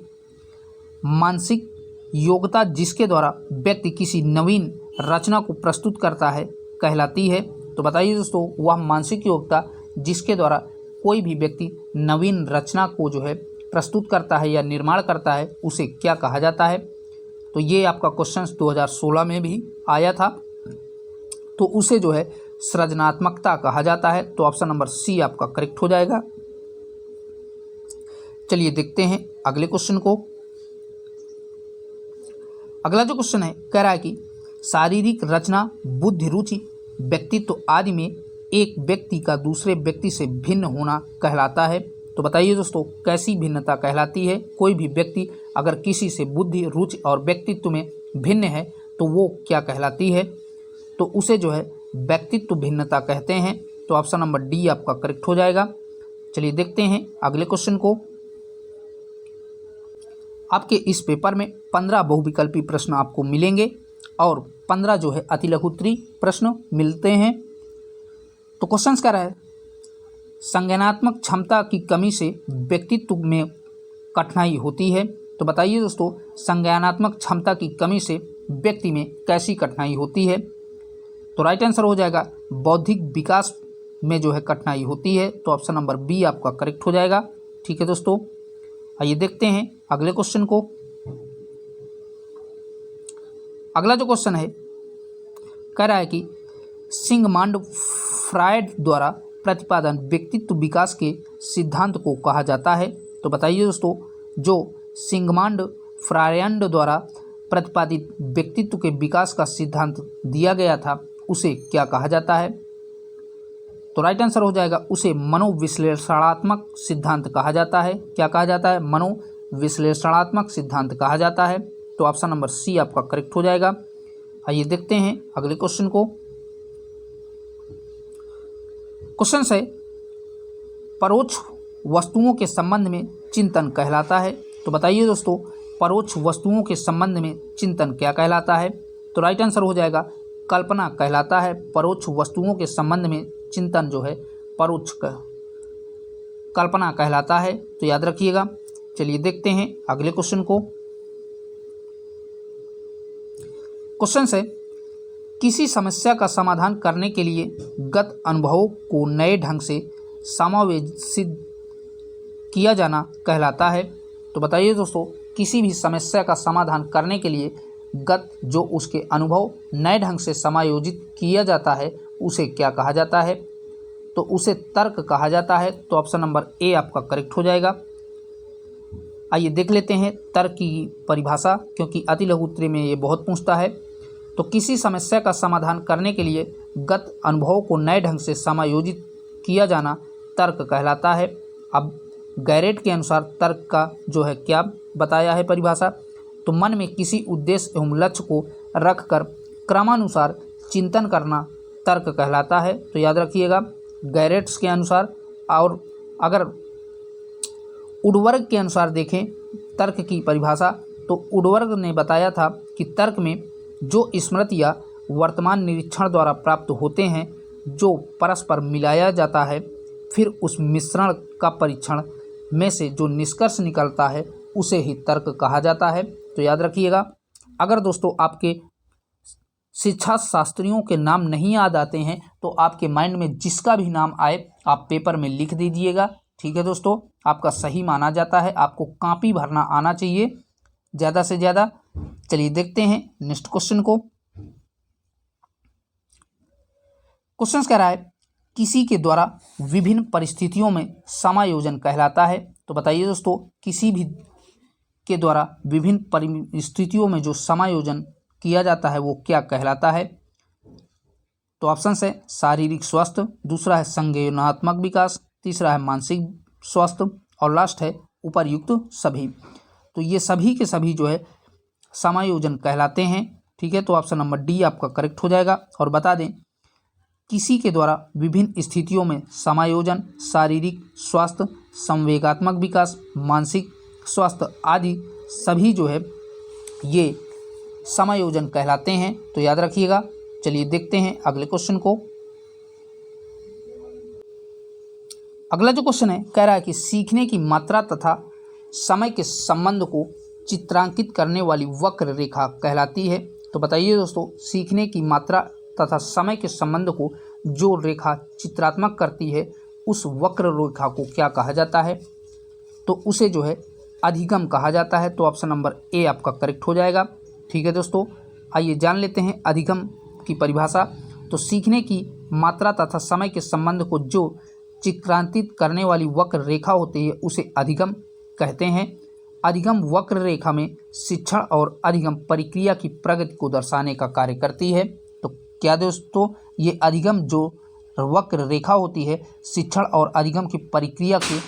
मानसिक योग्यता जिसके द्वारा व्यक्ति किसी नवीन रचना को प्रस्तुत करता है कहलाती है। तो बताइए दोस्तों, वह मानसिक योग्यता जिसके द्वारा कोई भी व्यक्ति नवीन रचना को जो है प्रस्तुत करता है या निर्माण करता है उसे क्या कहा जाता है? तो ये आपका क्वेश्चन 2016 में भी आया था। तो उसे जो है सृजनात्मकता कहा जाता है। तो ऑप्शन नंबर सी आपका करेक्ट हो जाएगा। चलिए देखते हैं अगले क्वेश्चन को। अगला जो क्वेश्चन है कह रहा है कि शारीरिक रचना, बुद्धि, रुचि, व्यक्तित्व आदि में एक व्यक्ति का दूसरे व्यक्ति से भिन्न होना कहलाता है। तो बताइए दोस्तों, कैसी भिन्नता कहलाती है? कोई भी व्यक्ति अगर किसी से बुद्धि, रुचि और व्यक्तित्व में भिन्न है तो वो क्या कहलाती है? तो उसे जो है व्यक्तित्व भिन्नता कहते हैं। तो ऑप्शन नंबर डी आपका करेक्ट हो जाएगा। चलिए देखते हैं अगले क्वेश्चन को। आपके इस पेपर में 15 बहुविकल्पी प्रश्न आपको मिलेंगे और 15 जो है अति लघुत्तरी प्रश्न मिलते हैं। तो क्वेश्चन क्या रहा है, संज्ञानात्मक क्षमता की कमी से व्यक्तित्व में कठिनाई होती है। तो बताइए दोस्तों, संज्ञानात्मक क्षमता की कमी से व्यक्ति में कैसी कठिनाई होती है? तो राइट आंसर हो जाएगा बौद्धिक विकास में जो है कठिनाई होती है। तो ऑप्शन नंबर बी आपका करेक्ट हो जाएगा। ठीक है दोस्तों, आइए देखते हैं अगले क्वेश्चन को। अगला जो क्वेश्चन है कह रहा है कि सिगमंड फ्रायड द्वारा प्रतिपादन व्यक्तित्व विकास के सिद्धांत को कहा जाता है। तो बताइए दोस्तों, जो सिगमंड फ्रायड द्वारा प्रतिपादित व्यक्तित्व के विकास का सिद्धांत दिया गया था उसे क्या कहा जाता है? तो राइट आंसर हो जाएगा, उसे मनोविश्लेषणात्मक सिद्धांत कहा जाता है। क्या कहा जाता है? मनोविश्लेषणात्मक सिद्धांत कहा जाता है। तो ऑप्शन नंबर सी आपका करेक्ट हो जाएगा। आइए देखते हैं अगले क्वेश्चन को। क्वेश्चन है परोक्ष वस्तुओं के संबंध में चिंतन कहलाता है। तो बताइए दोस्तों, परोक्ष वस्तुओं के संबंध में चिंतन क्या कहलाता है? तो राइट आंसर हो जाएगा कल्पना कहलाता है। परोक्ष वस्तुओं के संबंध में चिंतन जो है परोक्ष कल्पना कहलाता है। तो याद रखिएगा। चलिए देखते हैं अगले क्वेश्चन को। क्वेश्चन है किसी समस्या का समाधान करने के लिए गत अनुभवों को नए ढंग से समावेशित किया जाना कहलाता है। तो बताइए दोस्तों, किसी भी समस्या का समाधान करने के लिए गत जो उसके अनुभव नए ढंग से समायोजित किया जाता है उसे क्या कहा जाता है? तो उसे तर्क कहा जाता है। तो ऑप्शन नंबर ए आपका करेक्ट हो जाएगा। आइए देख लेते हैं तर्क की परिभाषा, क्योंकि अति लघु उत्तरीय में ये बहुत पूछता है। तो किसी समस्या का समाधान करने के लिए गत अनुभवों को नए ढंग से समायोजित किया जाना तर्क कहलाता है। अब गैरेट के अनुसार तर्क का जो है क्या बताया है परिभाषा? तो मन में किसी उद्देश्य एवं लक्ष्य को रखकर क्रमानुसार चिंतन करना तर्क कहलाता है। तो याद रखिएगा गैरेट्स के अनुसार। और अगर वुडवर्ग के अनुसार देखें तर्क की परिभाषा, तो वुडवर्ग ने बताया था कि तर्क में जो स्मृति या वर्तमान निरीक्षण द्वारा प्राप्त होते हैं, जो परस्पर मिलाया जाता है, फिर उस मिश्रण का परीक्षण में से जो निष्कर्ष निकलता है उसे ही तर्क कहा जाता है। तो याद रखिएगा। अगर दोस्तों आपके शिक्षा शास्त्रियों के नाम नहीं याद आते हैं तो आपके माइंड में जिसका भी नाम आए आप पेपर में लिख दीजिएगा। ठीक है दोस्तों, आपका सही माना जाता है। आपको कॉपी भरना आना चाहिए ज़्यादा से ज़्यादा। चलिए देखते हैं नेक्स्ट क्वेश्चन को। क्वेश्चन कह रहा है किसी के द्वारा विभिन्न परिस्थितियों में समायोजन कहलाता है। तो बताइए दोस्तों, किसी भी के द्वारा विभिन्न परिस्थितियों में जो समायोजन किया जाता है वो क्या कहलाता है? तो ऑप्शन है शारीरिक स्वास्थ्य, दूसरा है संज्ञानात्मक विकास, तीसरा है मानसिक स्वास्थ्य और लास्ट है उपर्युक्त सभी। तो ये सभी के सभी जो है समायोजन कहलाते हैं। ठीक है, तो ऑप्शन नंबर डी आपका करेक्ट हो जाएगा। और बता दें किसी के द्वारा विभिन्न स्थितियों में समायोजन शारीरिक स्वास्थ्य, संवेगात्मक विकास, मानसिक स्वास्थ्य आदि सभी जो है ये समायोजन कहलाते हैं। तो याद रखिएगा। चलिए देखते हैं अगले क्वेश्चन को। अगला जो क्वेश्चन है कह रहा है कि सीखने की मात्रा तथा समय के संबंध को चित्रांकित करने वाली वक्र रेखा कहलाती है। तो बताइए दोस्तों, सीखने की मात्रा तथा समय के संबंध को जो रेखा चित्रात्मक करती है उस वक्र रेखा को क्या कहा जाता है? तो उसे जो है अधिगम कहा जाता है। तो ऑप्शन नंबर ए आपका करेक्ट हो जाएगा। ठीक है दोस्तों, आइए जान लेते हैं अधिगम की परिभाषा। तो सीखने की मात्रा तथा समय के संबंध को जो चित्रांकित करने वाली वक्र रेखा होती है उसे अधिगम कहते हैं। अधिगम वक्र रेखा में शिक्षण और अधिगम प्रक्रिया की प्रगति को दर्शाने का कार्य करती है। तो क्या दोस्तों, ये अधिगम जो वक्र रेखा होती है शिक्षण और अधिगम की प्रक्रिया की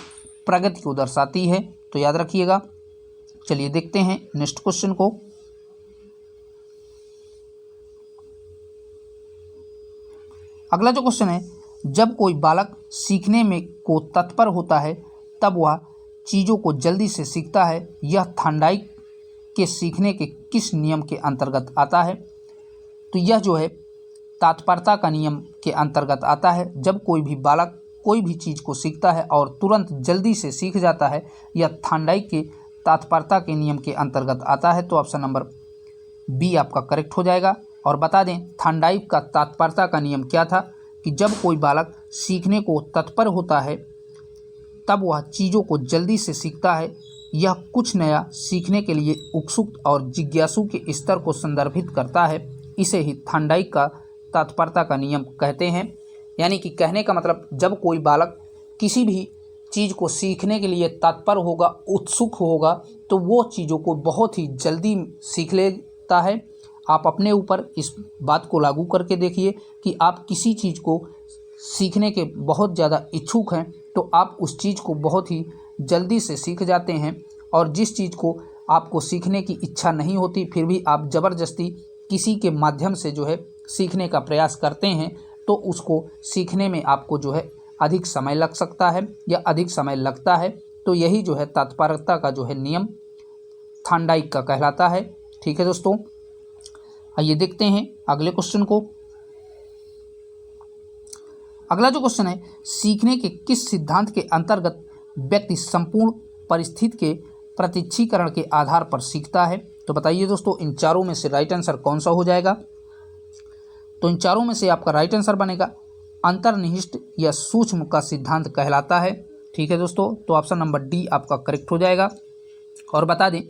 प्रगति को दर्शाती है। तो याद रखिएगा। चलिए देखते हैं नेक्स्ट क्वेश्चन को। अगला जो क्वेश्चन है, जब कोई बालक सीखने में को तत्पर होता है तब वह चीज़ों को जल्दी से सीखता है। यह थांडाइक के सीखने के किस नियम के अंतर्गत आता है? तो यह जो है तत्परता का नियम के अंतर्गत आता है। जब कोई भी बालक कोई भी चीज़ को सीखता है और तुरंत जल्दी से सीख जाता है, यह थांडाइक के तत्परता के नियम के अंतर्गत आता है। तो ऑप्शन नंबर बी आपका करेक्ट हो जाएगा। और बता दें थांडाइक का तत्परता का नियम क्या था कि जब कोई बालक सीखने को तत्पर होता है तब वह चीज़ों को जल्दी से सीखता है। यह कुछ नया सीखने के लिए उत्सुक और जिज्ञासु के स्तर को संदर्भित करता है। इसे ही थांडाइक का तत्परता का नियम कहते हैं। यानी कि कहने का मतलब, जब कोई बालक किसी भी चीज़ को सीखने के लिए तत्पर होगा, उत्सुक होगा, तो वो चीज़ों को बहुत ही जल्दी सीख लेता है। आप अपने ऊपर इस बात को लागू करके देखिए कि आप किसी चीज़ को सीखने के बहुत ज़्यादा इच्छुक हैं तो आप उस चीज़ को बहुत ही जल्दी से सीख जाते हैं। और जिस चीज़ को आपको सीखने की इच्छा नहीं होती फिर भी आप ज़बरदस्ती किसी के माध्यम से जो है सीखने का प्रयास करते हैं तो उसको सीखने में आपको जो है अधिक समय लग सकता है या अधिक समय लगता है। तो यही जो है तत्परता का जो है नियम थांडाइक का कहलाता है। ठीक है दोस्तों, आइए देखते हैं अगले क्वेश्चन को। अगला जो क्वेश्चन है, सीखने के किस सिद्धांत के अंतर्गत व्यक्ति संपूर्ण परिस्थिति के प्रत्यक्षीकरण के आधार पर सीखता है? तो बताइए दोस्तों, इन चारों में से राइट आंसर कौन सा हो जाएगा? तो इन चारों में से आपका राइट आंसर बनेगा अंतर्निहित या सूक्ष्म का सिद्धांत कहलाता है। ठीक है दोस्तों, तो ऑप्शन नंबर डी आपका करेक्ट हो जाएगा। और बता दें,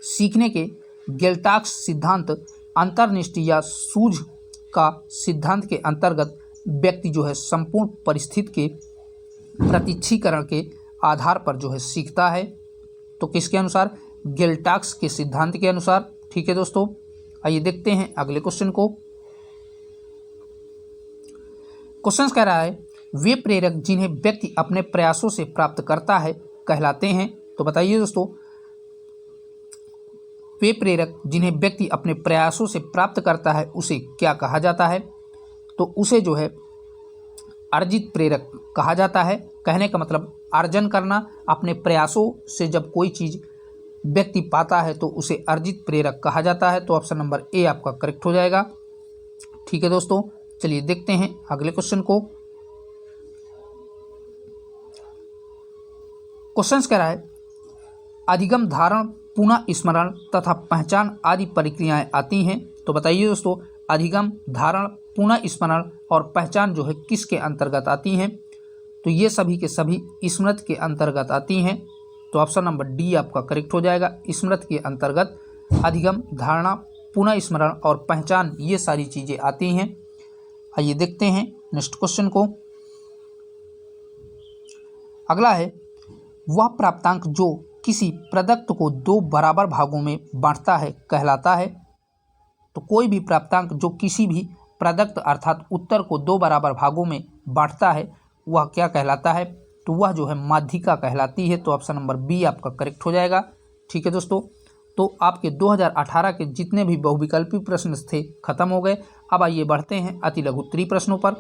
सीखने के गेल्टाक्स सिद्धांत अंतर्निहित या सूक्ष्म का सिद्धांत के अंतर्गत व्यक्ति जो है संपूर्ण परिस्थिति के प्रत्यक्षीकरण के आधार पर जो है सीखता है। तो किसके अनुसार? गेल्टाक्स के सिद्धांत के अनुसार। ठीक है दोस्तों, आइए देखते हैं अगले क्वेश्चन को। क्वेश्चन कह रहा है, वे प्रेरक जिन्हें व्यक्ति अपने प्रयासों से प्राप्त करता है कहलाते हैं? तो बताइए दोस्तों, वे प्रेरक जिन्हें व्यक्ति अपने प्रयासों से प्राप्त करता है उसे क्या कहा जाता है? तो उसे जो है अर्जित प्रेरक कहा जाता है। कहने का मतलब अर्जन करना, अपने प्रयासों से जब कोई चीज़ व्यक्ति पाता है तो उसे अर्जित प्रेरक कहा जाता है। तो ऑप्शन नंबर ए आपका करेक्ट हो जाएगा। ठीक है दोस्तों, चलिए देखते हैं अगले क्वेश्चन को। क्वेश्चन कह रहा है, अधिगम, धारण, पुनः स्मरण तथा पहचान आदि प्रक्रियाएं आती हैं। तो बताइए दोस्तों, अधिगम, धारण, पुनः स्मरण और पहचान जो है किसके अंतर्गत आती हैं? तो ये सभी के सभी स्मृति के अंतर्गत आती हैं। तो ऑप्शन नंबर डी आपका करेक्ट हो जाएगा। स्मृति के अंतर्गत अधिगम, धारणा, पुनः स्मरण और पहचान ये सारी चीज़ें आती हैं। आइए देखते हैं नेक्स्ट क्वेश्चन को। अगला है, वह प्राप्तांक जो किसी प्रदत्त को दो बराबर भागों में बांटता है कहलाता है? तो कोई भी प्राप्तांक जो किसी भी प्रदत्त अर्थात उत्तर को दो बराबर भागों में बांटता है वह क्या कहलाता है? तो वह जो है माध्यिका कहलाती है। तो ऑप्शन नंबर बी आपका करेक्ट हो जाएगा। ठीक है दोस्तों, तो आपके 2018 के जितने भी बहुविकल्पी प्रश्न थे खत्म हो गए। अब आइए बढ़ते हैं अति लघु उत्तरीय प्रश्नों पर।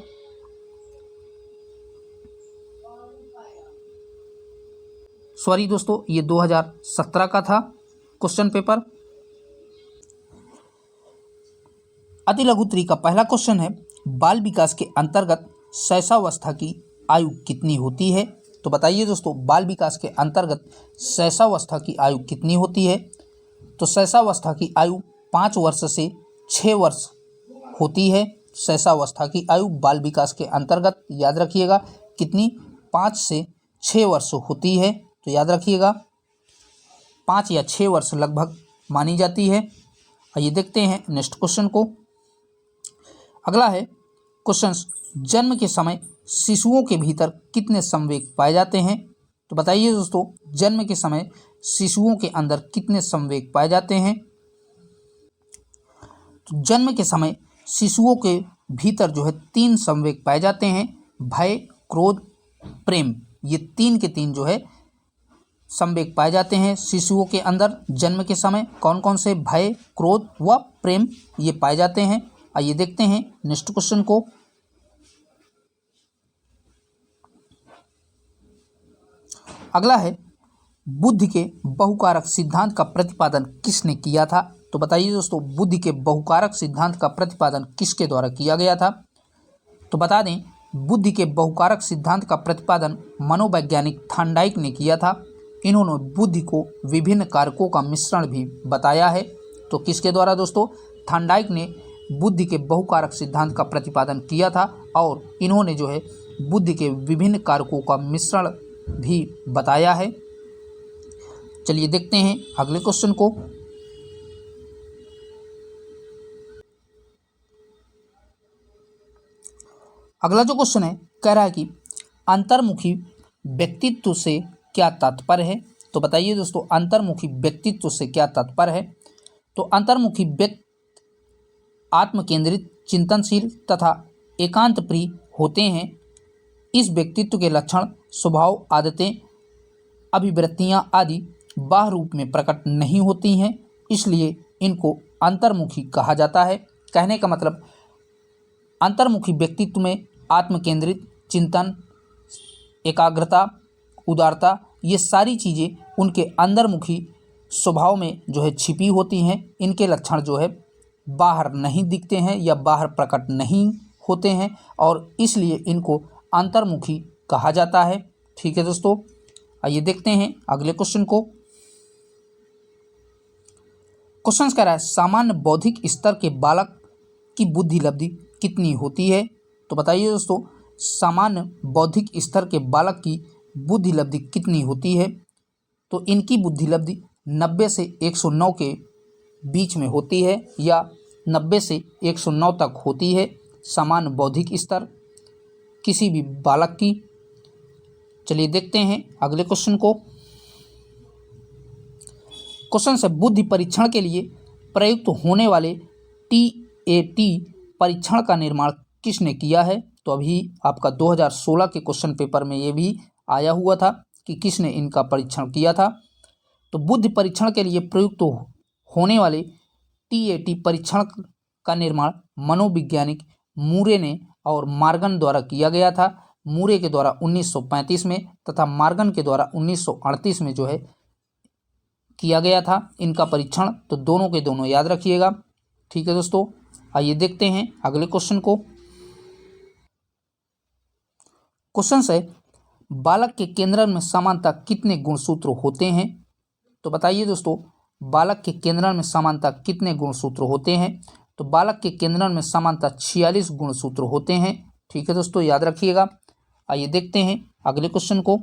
सॉरी दोस्तों, ये 2017 का था क्वेश्चन पेपर। अति लघु उत्तरीय का पहला क्वेश्चन है, बाल विकास के अंतर्गत शैशवावस्था की आयु कितनी होती है? तो बताइए दोस्तों, बाल विकास के अंतर्गत शैशवावस्था की आयु कितनी होती है? तो शैशवावस्था की आयु 5 वर्ष से 6 वर्ष होती है। शैशवावस्था की आयु बाल विकास के अंतर्गत याद रखिएगा कितनी, 5 से 6 वर्ष होती है। तो याद रखिएगा 5 या 6 वर्ष लगभग मानी जाती है। आइए देखते हैं नेक्स्ट क्वेश्चन को। अगला है क्वेश्चन, जन्म के समय शिशुओं के भीतर कितने संवेग पाए जाते हैं? तो बताइए दोस्तों, जन्म के समय शिशुओं के अंदर कितने संवेग पाए जाते हैं? तो जन्म के समय शिशुओं के भीतर जो है 3 संवेग पाए जाते हैं, भय, क्रोध, प्रेम। ये 3 के 3 जो है संवेग पाए जाते हैं शिशुओं के अंदर जन्म के समय। कौन कौन से? भय, क्रोध व प्रेम ये पाए जाते हैं। आइए देखते हैं नेक्स्ट क्वेश्चन को। अगला है, बुद्धि के बहुकारक सिद्धांत का प्रतिपादन किसने किया था? तो बताइए दोस्तों, बुद्धि के बहुकारक सिद्धांत का प्रतिपादन किसके द्वारा किया गया था? तो बता दें, बुद्धि के बहुकारक सिद्धांत का प्रतिपादन मनोवैज्ञानिक थांडाइक ने किया था। इन्होंने बुद्धि को विभिन्न कारकों का मिश्रण भी बताया है। तो किसके द्वारा दोस्तों? थांडाइक ने बुद्धि के बहुकारक सिद्धांत का प्रतिपादन किया था और इन्होंने जो है बुद्धि के विभिन्न कारकों का मिश्रण भी बताया है। चलिए देखते हैं अगले क्वेश्चन को। अगला जो क्वेश्चन है कह रहा है कि अंतर्मुखी व्यक्तित्व से क्या तात्पर्य है? तो बताइए दोस्तों, अंतर्मुखी व्यक्तित्व से क्या तात्पर्य है? तो अंतर्मुखी व्यक्ति आत्मकेंद्रित, चिंतनशील तथा एकांत प्रिय होते हैं। इस व्यक्तित्व के लक्षण, स्वभाव, आदतें, अभिवृत्तियां आदि बाह्य रूप में प्रकट नहीं होती हैं, इसलिए इनको अंतर्मुखी कहा जाता है। कहने का मतलब अंतर्मुखी व्यक्तित्व में आत्मकेंद्रित, चिंतन, एकाग्रता, उदारता, ये सारी चीज़ें उनके अंतर्मुखी स्वभाव में जो है छिपी होती हैं। इनके लक्षण जो है बाहर नहीं दिखते हैं या बाहर प्रकट नहीं होते हैं और इसलिए इनको अंतर्मुखी कहा जाता है। ठीक है दोस्तों, आइए देखते हैं अगले क्वेश्चन को। क्वेश्चन कह रहा है सामान्य बौद्धिक स्तर के बालक की बुद्धि लब्धि कितनी होती है। तो बताइए दोस्तों, सामान्य बौद्धिक स्तर के बालक की बुद्धि लब्धि कितनी होती है। तो इनकी बुद्धि लब्धि 90 से 109 के बीच में होती है या 90 से 109 तक होती है सामान्य बौद्धिक स्तर किसी भी बालक की। चलिए देखते हैं अगले क्वेश्चन को। क्वेश्चन से बुद्धि परीक्षण के लिए प्रयुक्त होने वाले TAT परीक्षण का निर्माण किसने किया है। तो अभी आपका 2016 के क्वेश्चन पेपर में ये भी आया हुआ था कि किसने इनका परीक्षण किया था। तो बुद्धि परीक्षण के लिए प्रयुक्त होने वाले TAT परीक्षण का निर्माण मनोवैज्ञानिक मूरे ने और मार्गन द्वारा किया गया था। मूरे के द्वारा 1935 में तथा मार्गन के द्वारा 1938 में जो है किया गया था इनका परीक्षण। तो दोनों के दोनों याद रखिएगा। ठीक है दोस्तों, आइए देखते हैं अगले क्वेश्चन को। क्वेश्चन है बालक के केंद्र में समानता कितने गुणसूत्र होते हैं। तो बताइए दोस्तों, बालक के केंद्र में समानता कितने गुणसूत्र होते हैं। तो बालक के केंद्र में समानता 46 गुणसूत्र होते हैं। ठीक है दोस्तों, याद रखिएगा। आइए देखते हैं अगले क्वेश्चन को।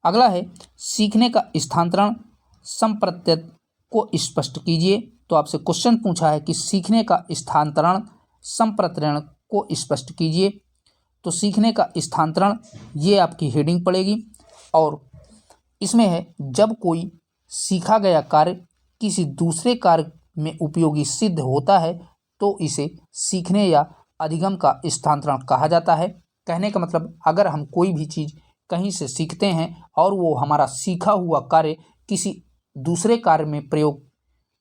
अगला है सीखने का स्थानांतरण संप्रत्यय को स्पष्ट कीजिए। तो आपसे क्वेश्चन पूछा है कि सीखने का स्थानांतरण संप्रत्यय को स्पष्ट कीजिए। तो सीखने का स्थानांतरण ये आपकी हेडिंग पड़ेगी और इसमें है जब कोई सीखा गया कार्य किसी दूसरे कार्य में उपयोगी सिद्ध होता है तो इसे सीखने या अधिगम का स्थानांतरण कहा जाता है। कहने का मतलब अगर हम कोई भी चीज़ कहीं से सीखते हैं और वो हमारा सीखा हुआ कार्य किसी दूसरे कार्य में प्रयोग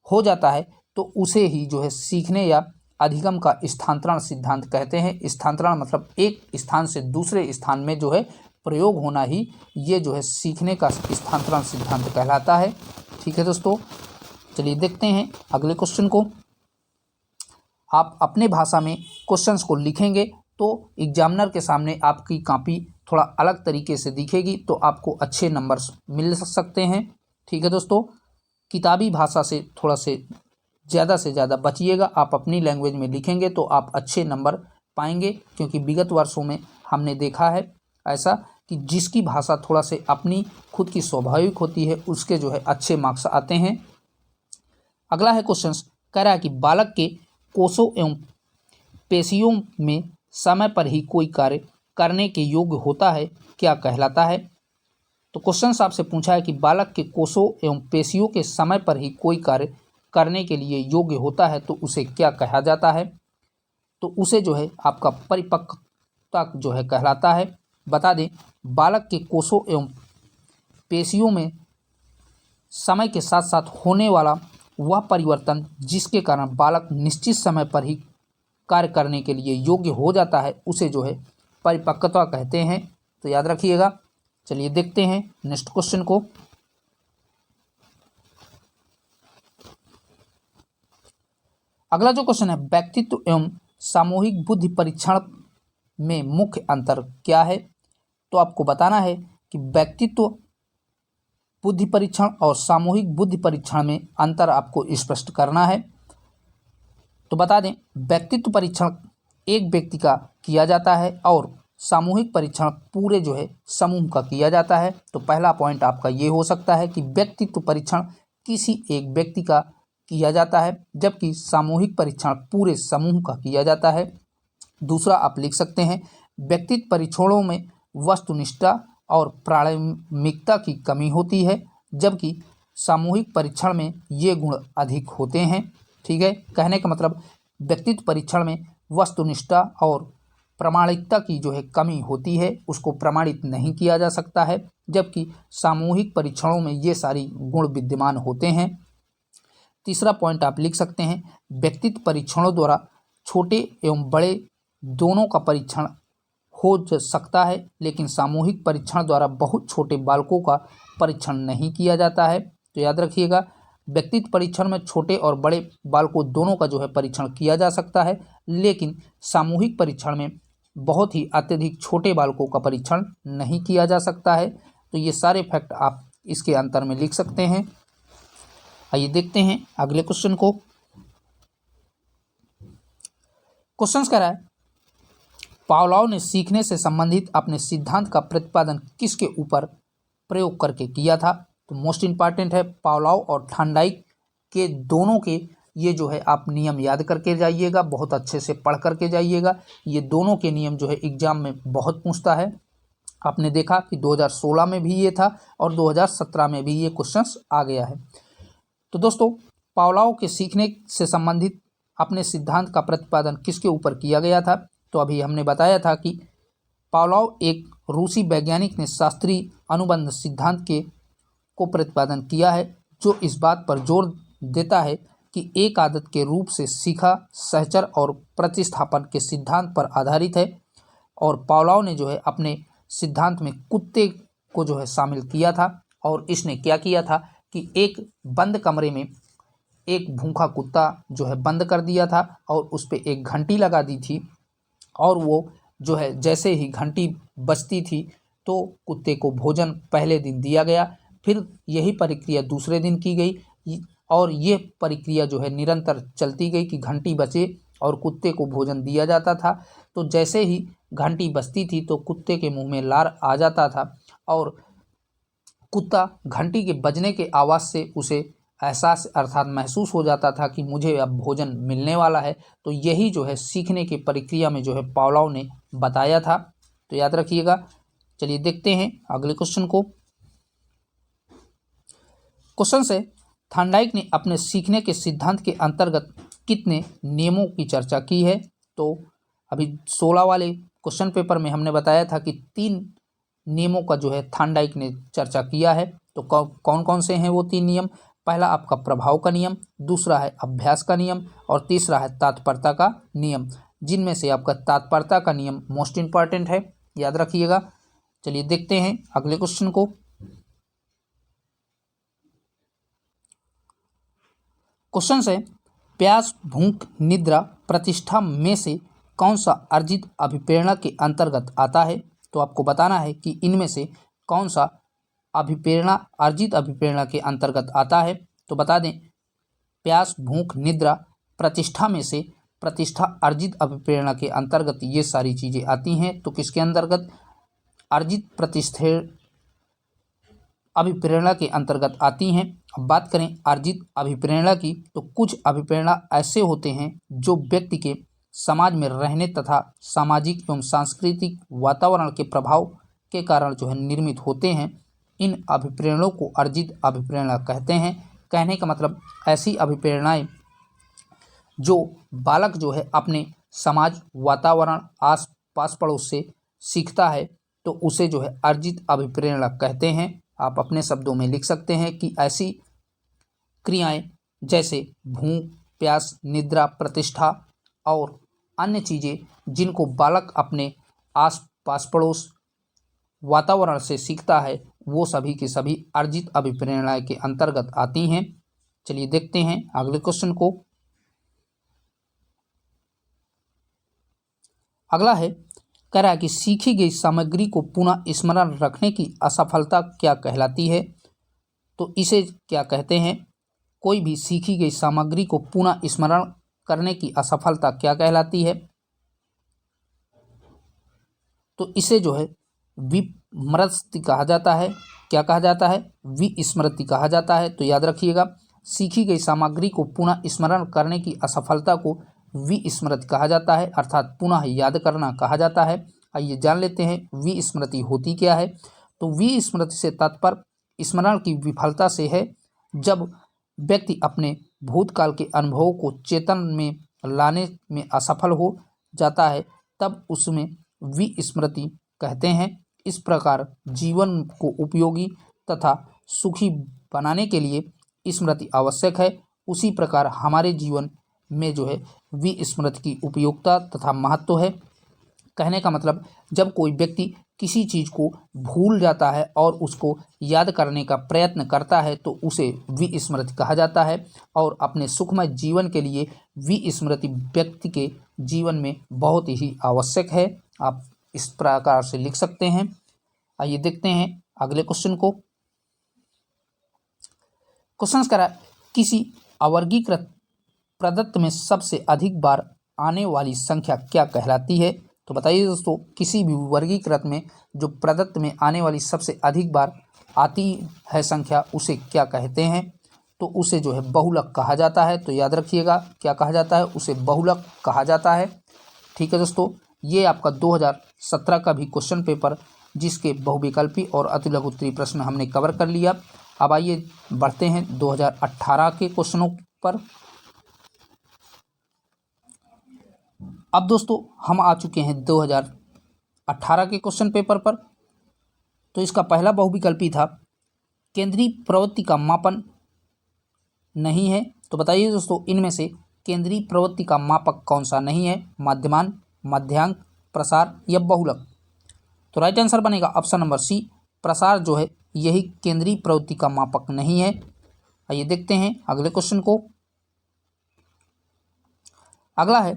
हो जाता है तो उसे ही जो है सीखने या अधिगम का स्थानांतरण सिद्धांत कहते हैं। स्थानांतरण मतलब एक स्थान से दूसरे स्थान में जो है प्रयोग होना ही ये जो है सीखने का स्थानांतरण सिद्धांत कहलाता है। ठीक है दोस्तों, चलिए देखते हैं अगले क्वेश्चन को। आप अपने भाषा में क्वेश्चंस को लिखेंगे तो एग्जामिनर के सामने आपकी कॉपी थोड़ा अलग तरीके से दिखेगी तो आपको अच्छे नंबर्स मिल सकते हैं। ठीक है दोस्तों, किताबी भाषा से थोड़ा से ज़्यादा बचिएगा। आप अपनी लैंग्वेज में लिखेंगे तो आप अच्छे नंबर पाएंगे, क्योंकि विगत वर्षों में हमने देखा है ऐसा कि जिसकी भाषा थोड़ा से अपनी खुद की स्वाभाविक होती है उसके जो है अच्छे मार्क्स आते हैं। अगला है क्वेश्चन कह रहा है कि बालक के कोषों एवं पेशियों में समय पर ही कोई कार्य करने के योग्य होता है, क्या कहलाता है। तो क्वेश्चन आपसे पूछा है कि बालक के कोषों एवं पेशियों के समय पर ही कोई कार्य करने के लिए योग्य होता है तो उसे क्या कहा जाता है। तो उसे जो है आपका परिपक्वता जो है कहलाता है। बता दें, बालक के कोषों एवं पेशियों में समय के साथ साथ होने वाला वह परिवर्तन जिसके कारण बालक निश्चित समय पर ही कार्य करने के लिए योग्य हो जाता है उसे जो है परिपक्वता कहते हैं। तो याद रखिएगा। चलिए देखते हैं नेक्स्ट क्वेश्चन को। अगला जो क्वेश्चन है व्यक्तित्व एवं सामूहिक बुद्धि परीक्षण में मुख्य अंतर क्या है। तो आपको बताना है कि व्यक्तित्व बुद्धि परीक्षण और सामूहिक बुद्धि परीक्षण में अंतर आपको स्पष्ट करना है। तो बता दें, व्यक्तित्व परीक्षण एक व्यक्ति का किया जाता है और सामूहिक परीक्षण पूरे जो है समूह का किया जाता है। तो पहला पॉइंट आपका ये हो सकता है कि व्यक्तित्व परीक्षण किसी एक व्यक्ति का किया जाता है जबकि सामूहिक परीक्षण पूरे समूह का किया जाता है। दूसरा आप लिख सकते हैं व्यक्तित्व परीक्षणों में वस्तुनिष्ठता और प्रामाणिकता की कमी होती है जबकि सामूहिक परीक्षण में ये गुण अधिक होते हैं। ठीक है, कहने का मतलब व्यक्तित्व परीक्षण में वस्तुनिष्ठता और प्रामाणिकता की जो है कमी होती है, उसको प्रमाणित नहीं किया जा सकता है, जबकि सामूहिक परीक्षणों में ये सारी गुण विद्यमान होते हैं। तीसरा पॉइंट आप लिख सकते हैं व्यक्तित्व परीक्षणों द्वारा छोटे एवं बड़े दोनों का परीक्षण सकता है, लेकिन सामूहिक परीक्षण द्वारा बहुत छोटे बालकों का परीक्षण नहीं किया जाता है। तो याद रखिएगा, व्यक्तित्व परीक्षण में छोटे और बड़े बालकों दोनों का जो है परीक्षण किया जा सकता है, लेकिन सामूहिक परीक्षण में बहुत ही अत्यधिक छोटे बालकों का परीक्षण नहीं किया जा सकता है। तो ये सारे फैक्ट आप इसके अंतर में लिख सकते हैं। आइए देखते हैं अगले क्वेश्चन को। क्वेश्चन कह रहा है, पावलोव ने सीखने से संबंधित अपने सिद्धांत का प्रतिपादन किसके ऊपर प्रयोग करके किया था? तो मोस्ट इंपॉर्टेंट है, पावलोव और थॉर्नडाइक के दोनों के ये जो है आप नियम याद करके जाइएगा, बहुत अच्छे से पढ़ करके जाइएगा। ये दोनों के नियम जो है एग्जाम में बहुत पूछता है। आपने देखा कि 2016 में भी ये था और 2017 में भी ये क्वेश्चंस आ गया है। तो दोस्तों, पावलोव के सीखने से संबंधित अपने सिद्धांत का प्रतिपादन किसके ऊपर किया गया था? तो अभी हमने बताया था कि पावलोव एक रूसी वैज्ञानिक ने शास्त्रीय अनुबंध सिद्धांत को प्रतिपादन किया है, जो इस बात पर जोर देता है कि एक आदत के रूप से सीखा सहचर और प्रतिस्थापन के सिद्धांत पर आधारित है। और पावलोव ने जो है अपने सिद्धांत में कुत्ते को जो है शामिल किया था, और इसने क्या किया था कि एक बंद कमरे में एक भूखा कुत्ता जो है बंद कर दिया था और उस पर एक घंटी लगा दी थी, और वो जो है जैसे ही घंटी बजती थी तो कुत्ते को भोजन पहले दिन दिया गया। फिर यही प्रक्रिया दूसरे दिन की गई और ये प्रक्रिया जो है निरंतर चलती गई कि घंटी बजे और कुत्ते को भोजन दिया जाता था। तो जैसे ही घंटी बजती थी तो कुत्ते के मुंह में लार आ जाता था और कुत्ता घंटी के बजने के आवाज़ से उसे एहसास अर्थात महसूस हो जाता था कि मुझे अब भोजन मिलने वाला है। तो यही जो है सीखने की प्रक्रिया में जो है पावलोव ने बताया था। तो याद रखिएगा। चलिए देखते हैं अगले क्वेश्चन को। क्वेश्चन से, थॉर्नडाइक ने अपने सीखने के सिद्धांत के अंतर्गत कितने नियमों की चर्चा की है? तो अभी 16 वाले क्वेश्चन पेपर में हमने बताया था कि 3 नियमों का जो है थॉर्नडाइक ने चर्चा किया है। तो कौन कौन से हैं वो 3 नियम? पहला आपका प्रभाव का नियम, दूसरा है अभ्यास का नियम और तीसरा है तात्पर्यता का नियम, जिनमें से आपका तात्पर्यता का नियम मोस्ट इंपॉर्टेंट है, याद रखिएगा। चलिए देखते हैं अगले क्वेश्चन को। क्वेश्चन है, प्यास भूख निद्रा प्रतिष्ठा में से कौन सा अर्जित अभिप्रेरणा के अंतर्गत आता है? तो आपको बताना है कि इनमें से कौन सा अभिप्रेरणा अर्जित अभिप्रेरणा के अंतर्गत आता है। तो बता दें, प्यास भूख निद्रा प्रतिष्ठा में से प्रतिष्ठा अर्जित अभिप्रेरणा के अंतर्गत ये सारी चीज़ें आती हैं। तो किसके अंतर्गत? अर्जित प्रतिष्ठा अभिप्रेरणा के अंतर्गत आती हैं। अब बात करें अर्जित अभिप्रेरणा की, तो कुछ अभिप्रेरणा ऐसे होते हैं जो व्यक्ति के समाज में रहने तथा सामाजिक एवं सांस्कृतिक वातावरण के प्रभाव के कारण जो है निर्मित होते हैं। इन अभिप्रेरणों को अर्जित अभिप्रेरणा कहते हैं। कहने का मतलब ऐसी अभिप्रेरणाएं जो बालक जो है अपने समाज वातावरण आस पास पड़ोस से सीखता है, तो उसे जो है अर्जित अभिप्रेरणा कहते हैं। आप अपने शब्दों में लिख सकते हैं कि ऐसी क्रियाएं जैसे भूख प्यास निद्रा प्रतिष्ठा और अन्य चीज़ें जिनको बालक अपने आस पास पड़ोस वातावरण से सीखता है, वो सभी की सभी अर्जित अभिप्रेरणा के अंतर्गत आती हैं। चलिए देखते हैं अगले क्वेश्चन को। अगला है, कह रहा है कि सीखी गई सामग्री को पुनः स्मरण रखने की असफलता क्या कहलाती है? तो इसे क्या कहते हैं? कोई भी सीखी गई सामग्री को पुनः स्मरण करने की असफलता क्या कहलाती है? तो इसे जो है विस्मृति कहा जाता है। क्या कहा जाता है? विस्मृति कहा जाता है। तो याद रखिएगा, सीखी गई सामग्री को पुनः स्मरण करने की असफलता को विस्मृति कहा जाता है, अर्थात पुनः याद करना कहा जाता है। आइए जान लेते हैं विस्मृति होती क्या है। तो विस्मृति से तात्पर्य स्मरण की विफलता से है। जब व्यक्ति अपने भूतकाल के अनुभवों को चेतन में लाने में असफल हो जाता है, तब उसमें विस्मृति कहते हैं। इस प्रकार जीवन को उपयोगी तथा सुखी बनाने के लिए स्मृति आवश्यक है। उसी प्रकार हमारे जीवन में जो है विस्मृति की उपयोगिता तथा महत्व है। कहने का मतलब जब कोई व्यक्ति किसी चीज़ को भूल जाता है और उसको याद करने का प्रयत्न करता है तो उसे विस्मृति कहा जाता है। और अपने सुखमय जीवन के लिए विस्मृति व्यक्ति के जीवन में बहुत ही आवश्यक है। आप इस प्रकार से लिख सकते हैं। आइए देखते हैं अगले क्वेश्चन को। क्वेश्चन करा, किसी अवर्गीकृत प्रदत्त में सबसे अधिक बार आने वाली संख्या क्या कहलाती है? तो बताइए दोस्तों, किसी भी वर्गीकृत में जो प्रदत्त में आने वाली सबसे अधिक बार आती है संख्या उसे क्या कहते हैं? तो उसे जो है बहुलक कहा जाता है। तो याद रखिएगा क्या कहा जाता है, उसे बहुलक कहा जाता है। ठीक है दोस्तों, ये आपका 2017 का भी क्वेश्चन पेपर जिसके बहुविकल्पी और अतिलघु उत्तरीय प्रश्न हमने कवर कर लिया। अब आइए बढ़ते हैं 2018 के क्वेश्चनों पर। अब दोस्तों हम आ चुके हैं 2018 के क्वेश्चन पेपर पर। तो इसका पहला बहुविकल्पी था, केंद्रीय प्रवृत्ति का मापन नहीं है। तो बताइए दोस्तों, इनमें से केंद्रीय प्रवृत्ति का मापक कौन सा नहीं है? माध्यमान, मध्यांक, प्रसार या बहुलक? तो राइट आंसर बनेगा ऑप्शन नंबर सी, प्रसार जो है यही केंद्रीय प्रवृत्ति का मापक नहीं है। आइए देखते हैं अगले क्वेश्चन को। अगला है,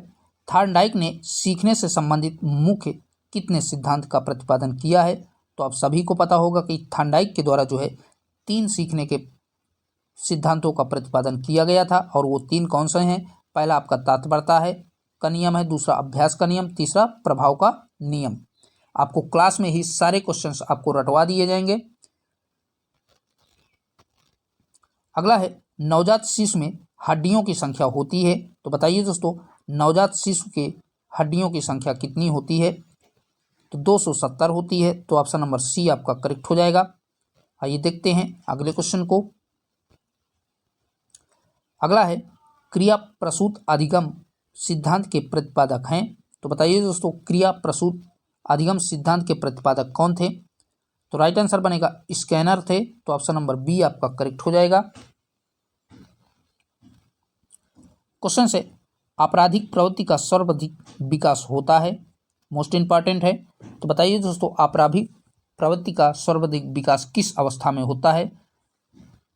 थॉर्नडाइक ने सीखने से संबंधित मुख्य कितने सिद्धांत का प्रतिपादन किया है? तो आप सभी को पता होगा कि थॉर्नडाइक के द्वारा जो है 3 सीखने के सिद्धांतों का प्रतिपादन किया गया था। और वो 3 कौन से हैं? पहला आपका तत्परता है का नियम है, दूसरा अभ्यास का नियम, तीसरा प्रभाव का नियम। आपको क्लास में ही सारे क्वेश्चंस आपको रटवा दिए जाएंगे। अगला है, नवजात शिशु में हड्डियों की संख्या होती है। तो बताइए दोस्तों, नवजात शिशु के हड्डियों की संख्या कितनी होती है? तो 270 होती है। तो ऑप्शन नंबर सी आपका करेक्ट हो जाएगा। आइए देखते हैं अगले क्वेश्चन को। अगला है, क्रिया प्रसूत अधिगम सिद्धांत के प्रतिपादक हैं। तो बताइए दोस्तों, क्रिया प्रसूत अधिगम सिद्धांत के प्रतिपादक कौन थे? तो राइट आंसर बनेगा स्कैनर थे। तो ऑप्शन नंबर बी आपका करेक्ट हो जाएगा। क्वेश्चन से, आपराधिक प्रवृत्ति का सर्वाधिक विकास होता है, मोस्ट इंपॉर्टेंट है। तो बताइए दोस्तों, आपराधिक प्रवृत्ति का सर्वाधिक विकास किस अवस्था में होता है?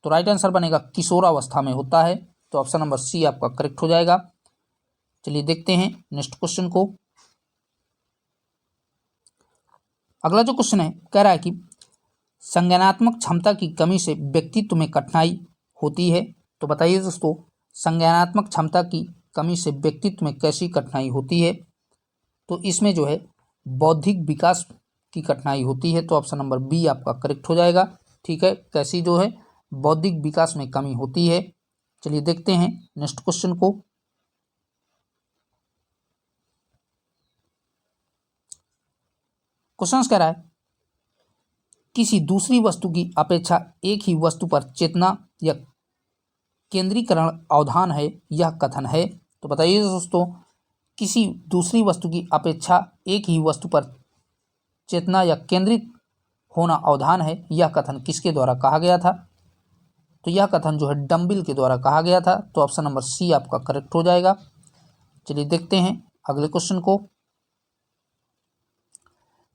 तो राइट आंसर बनेगा किशोरावस्था में होता है। तो ऑप्शन नंबर सी आपका करेक्ट हो जाएगा। चलिए देखते हैं नेक्स्ट क्वेश्चन को। अगला जो क्वेश्चन है कह रहा है कि संज्ञानात्मक क्षमता की कमी से व्यक्तित्व में कठिनाई होती है। तो बताइए दोस्तों, संज्ञानात्मक क्षमता की कमी से व्यक्तित्व में कैसी कठिनाई होती है? तो इसमें जो है बौद्धिक विकास की कठिनाई होती है। तो ऑप्शन नंबर बी आपका करेक्ट हो जाएगा। ठीक है, कैसी जो है बौद्धिक विकास में कमी होती है। चलिए देखते हैं नेक्स्ट क्वेश्चन को। क्वेश्चन कह रहा है, किसी दूसरी वस्तु की अपेक्षा एक ही वस्तु पर चेतना या केंद्रीकरण अवधान है, यह कथन है। तो बताइए दोस्तों, किसी दूसरी वस्तु की अपेक्षा एक ही वस्तु पर चेतना या केंद्रित होना अवधान है, यह कथन किसके द्वारा कहा गया था? तो यह कथन जो है डम्बिल के द्वारा कहा गया था। तो ऑप्शन नंबर सी आपका करेक्ट हो जाएगा। चलिए देखते हैं अगले क्वेश्चन को।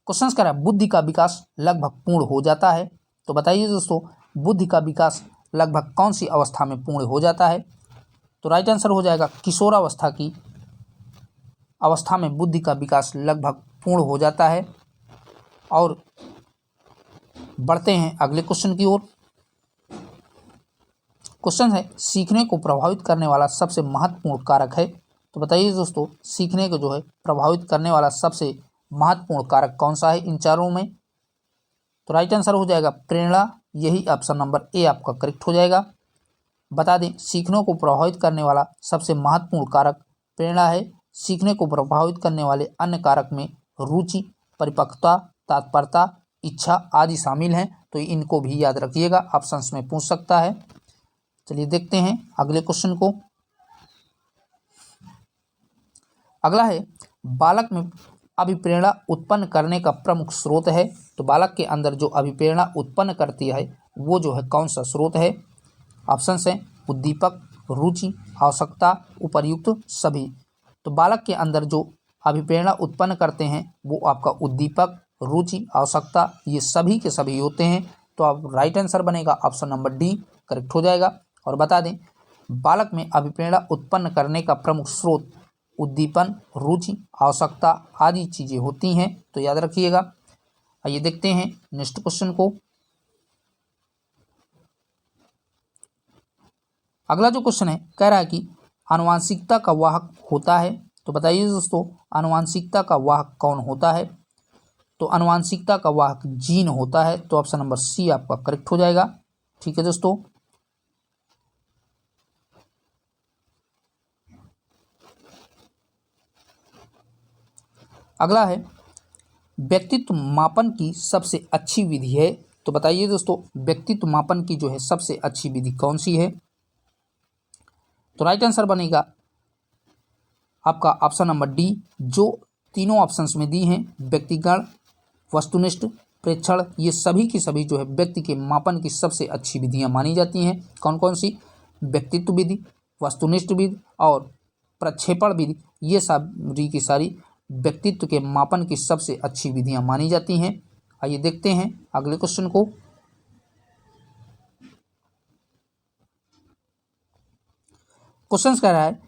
क्वेश्चन कह रहा है, बुद्धि का विकास लगभग पूर्ण हो जाता है। तो बताइए दोस्तों, बुद्धि का विकास लगभग कौन सी अवस्था में पूर्ण हो जाता है? तो राइट आंसर हो जाएगा किशोरावस्था की अवस्था में बुद्धि का विकास लगभग पूर्ण हो जाता है। और बढ़ते हैं अगले क्वेश्चन की ओर। क्वेश्चन है, सीखने को प्रभावित करने वाला सबसे महत्वपूर्ण कारक है। तो बताइए दोस्तों, सीखने को जो है प्रभावित करने वाला सबसे महत्वपूर्ण कारक कौन सा है इन चारों में? तो राइट आंसर हो जाएगा प्रेरणा। यही ऑप्शन नंबर ए आपका करेक्ट हो जाएगा। बता दें, सीखने को प्रभावित करने वाला सबसे महत्वपूर्ण कारक प्रेरणा है। सीखने को प्रभावित करने वाले अन्य कारक में रुचि, परिपक्वता, तत्परता, इच्छा आदि शामिल हैं। तो इनको भी याद रखिएगा, ऑप्शंस में पूछ सकता है। चलिए देखते हैं अगले क्वेश्चन को। अगला है, बालक में अभिप्रेरणा उत्पन्न करने का प्रमुख स्रोत है। तो बालक के अंदर जो अभिप्रेरणा उत्पन्न करती है वो जो है कौन सा स्रोत है? ऑप्शंस हैं उद्दीपक, रुचि, आवश्यकता, उपर्युक्त सभी। तो बालक के अंदर जो अभिप्रेरणा उत्पन्न करते हैं वो आपका उद्दीपक, रुचि, आवश्यकता, ये सभी के सभी होते हैं। तो अब राइट आंसर बनेगा ऑप्शन नंबर डी करेक्ट हो जाएगा। और बता दें बालक में अभिप्रेरणा उत्पन्न करने का प्रमुख स्रोत उद्दीपन, रुचि, आवश्यकता आदि चीजें होती हैं, तो याद रखिएगा। आइए देखते हैं नेक्स्ट क्वेश्चन को। अगला जो क्वेश्चन है कह रहा है कि आनुवांशिकता का वाहक होता है। तो बताइए दोस्तों आनुवांशिकता का वाहक कौन होता है। तो आनुवांशिकता का वाहक जीन होता है। तो ऑप्शन नंबर सी आपका करेक्ट हो जाएगा। ठीक है दोस्तों। अगला है व्यक्तित्व मापन की सबसे अच्छी विधि है। तो बताइए दोस्तों व्यक्तित्व मापन की जो है सबसे अच्छी विधि कौन सी है। तो राइट आंसर बनेगा आपका ऑप्शन नंबर डी, जो तीनों ऑप्शंस में दी हैं, व्यक्तिगण, वस्तुनिष्ठ, प्रेक्षण, ये सभी की सभी जो है व्यक्ति के मापन की सबसे अच्छी विधियां मानी जाती हैं। कौन कौन सी? व्यक्तित्व विधि, वस्तुनिष्ठ विधि और प्रक्षेपण विधि, ये सारी की सारी व्यक्तित्व के मापन की सबसे अच्छी विधियां मानी जाती हैं। आइए देखते हैं अगले क्वेश्चन को। क्वेश्चन कह रहा है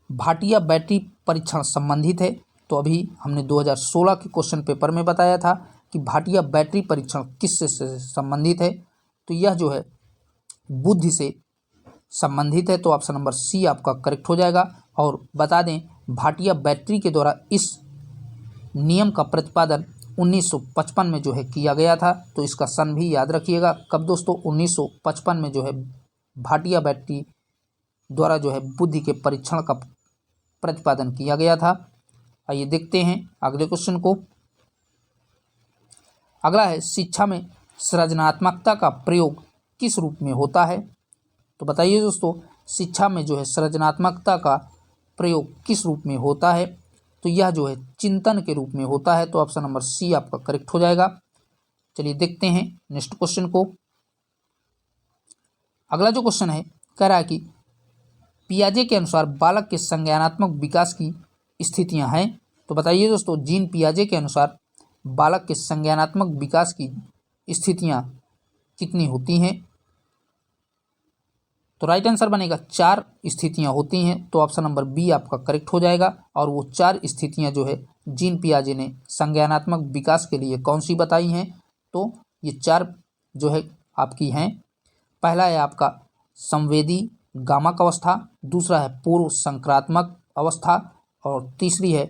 भाटिया बैटरी परीक्षण संबंधित है। तो अभी हमने 2016 के क्वेश्चन पेपर में बताया था कि भाटिया बैटरी परीक्षण किससे संबंधित है। तो यह जो है बुद्धि से संबंधित है। तो ऑप्शन नंबर सी आपका करेक्ट हो जाएगा। और बता दें भाटिया बैटरी के द्वारा इस नियम का प्रतिपादन 1955 में जो है किया गया था। तो इसका सन भी याद रखिएगा। कब दोस्तों? 1955 में जो है भाटिया बैटरी द्वारा जो है बुद्धि के परीक्षण का प्रतिपादन किया गया था। आइए देखते हैं अगले क्वेश्चन को। अगला है शिक्षा में सृजनात्मकता का प्रयोग किस रूप में होता है। तो बताइए दोस्तों शिक्षा में जो है सृजनात्मकता का प्रयोग किस रूप में होता है। तो यह जो है चिंतन के रूप में होता है। तो ऑप्शन नंबर सी आपका करेक्ट हो जाएगा। चलिए देखते हैं नेक्स्ट क्वेश्चन को। अगला जो क्वेश्चन है कह रहा है कि पियाजे के अनुसार बालक के संज्ञानात्मक विकास की स्थितियां हैं। तो बताइए दोस्तों जीन पियाजे के अनुसार बालक के संज्ञानात्मक विकास की स्थितियां कितनी होती हैं। तो राइट आंसर बनेगा 4 स्थितियां होती हैं। तो ऑप्शन नंबर बी आपका करेक्ट हो जाएगा। और वो 4 स्थितियां जो है जीन पियाजे ने संज्ञानात्मक विकास के लिए कौन सी बताई हैं। तो ये 4 जो है आपकी हैं। पहला है आपका संवेदी गामक अवस्था, दूसरा है पूर्व संक्रात्मक अवस्था, और तीसरी है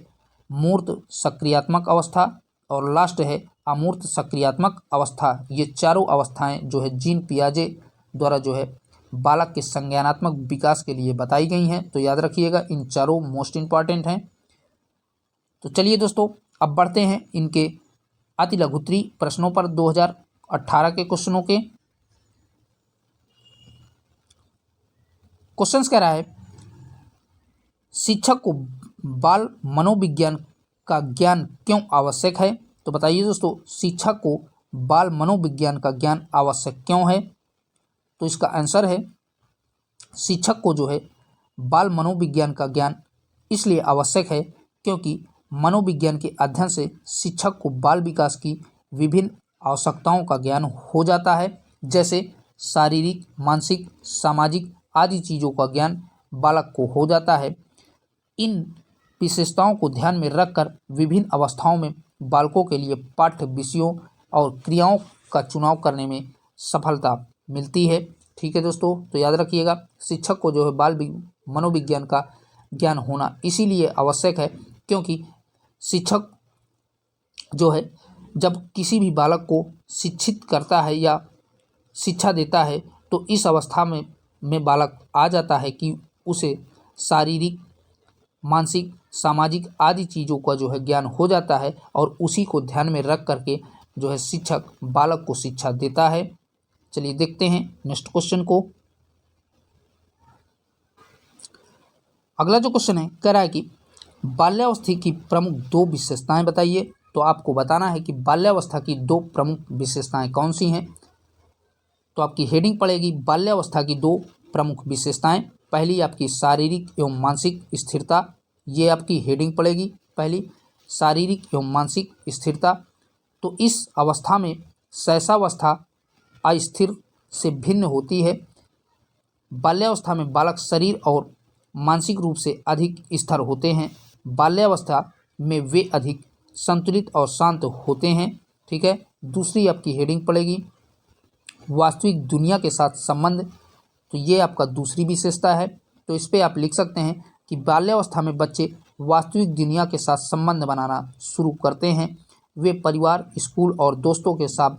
मूर्त सक्रियात्मक अवस्था, और लास्ट है अमूर्त सक्रियात्मक अवस्था। ये चारों अवस्थाएं जो है जीन पियाजे द्वारा जो है बालक के संज्ञानात्मक विकास के लिए बताई गई हैं। तो याद रखिएगा इन चारों मोस्ट इंपॉर्टेंट हैं। तो चलिए दोस्तों अब बढ़ते हैं इनके अति लघुत्तरी प्रश्नों पर 2018 के क्वेश्चनों के। क्वेश्चंस कह रहा है शिक्षक को बाल मनोविज्ञान का ज्ञान क्यों आवश्यक है। तो बताइए दोस्तों शिक्षक को बाल मनोविज्ञान का ज्ञान आवश्यक क्यों है। तो इसका आंसर है शिक्षक को जो है बाल मनोविज्ञान का ज्ञान इसलिए आवश्यक है क्योंकि मनोविज्ञान के अध्ययन से शिक्षक को बाल विकास की विभिन्न आवश्यकताओं का ज्ञान हो जाता है, जैसे शारीरिक, मानसिक, सामाजिक आदि चीज़ों का ज्ञान बालक को हो जाता है। इन विशेषताओं को ध्यान में रखकर विभिन्न अवस्थाओं में बालकों के लिए पाठ्य विषयों और क्रियाओं का चुनाव करने में सफलता मिलती है। ठीक है दोस्तों, तो याद रखिएगा शिक्षक को जो है बाल मनोविज्ञान का ज्ञान होना इसीलिए आवश्यक है क्योंकि शिक्षक जो है जब किसी भी बालक को शिक्षित करता है या शिक्षा देता है तो इस अवस्था में बालक आ जाता है कि उसे शारीरिक, मानसिक, सामाजिक आदि चीज़ों का जो है ज्ञान हो जाता है और उसी को ध्यान में रख करके जो है शिक्षक बालक को शिक्षा देता है। चलिए देखते हैं नेक्स्ट क्वेश्चन को। अगला जो क्वेश्चन है कह रहा है कि बाल्यावस्था की प्रमुख 2 विशेषताएं बताइए। तो आपको बताना है कि बाल्यावस्था की 2 प्रमुख विशेषताएं कौन सी हैं। तो आपकी हेडिंग पड़ेगी बाल्यावस्था की 2 प्रमुख विशेषताएं। पहली आपकी शारीरिक एवं मानसिक स्थिरता, ये आपकी हेडिंग पड़ेगी। पहली शारीरिक एवं मानसिक स्थिरता। तो इस अवस्था में शैशवावस्था अस्थिर से भिन्न होती है। बाल्यावस्था में बालक शरीर और मानसिक रूप से अधिक स्थिर होते हैं। बाल्यावस्था में वे अधिक संतुलित और शांत होते हैं। ठीक है, दूसरी आपकी हेडिंग पड़ेगी वास्तविक दुनिया के साथ संबंध। तो ये आपका दूसरी विशेषता है। तो इस पर आप लिख सकते हैं कि बाल्यावस्था में बच्चे वास्तविक दुनिया के साथ संबंध बनाना शुरू करते हैं। वे परिवार, स्कूल और दोस्तों के साथ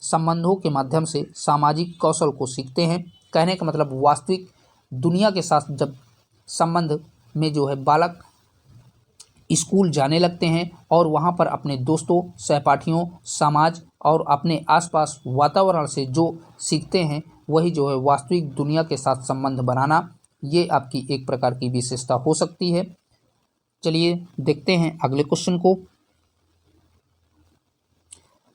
संबंधों के माध्यम से सामाजिक कौशल को सीखते हैं। कहने का मतलब वास्तविक दुनिया के साथ जब संबंध में जो है बालक स्कूल जाने लगते हैं और वहाँ पर अपने दोस्तों, सहपाठियों, समाज और अपने आसपास वातावरण से जो सीखते हैं वही जो है वास्तविक दुनिया के साथ संबंध बनाना, ये आपकी एक प्रकार की विशेषता हो सकती है। चलिए देखते हैं अगले क्वेश्चन को।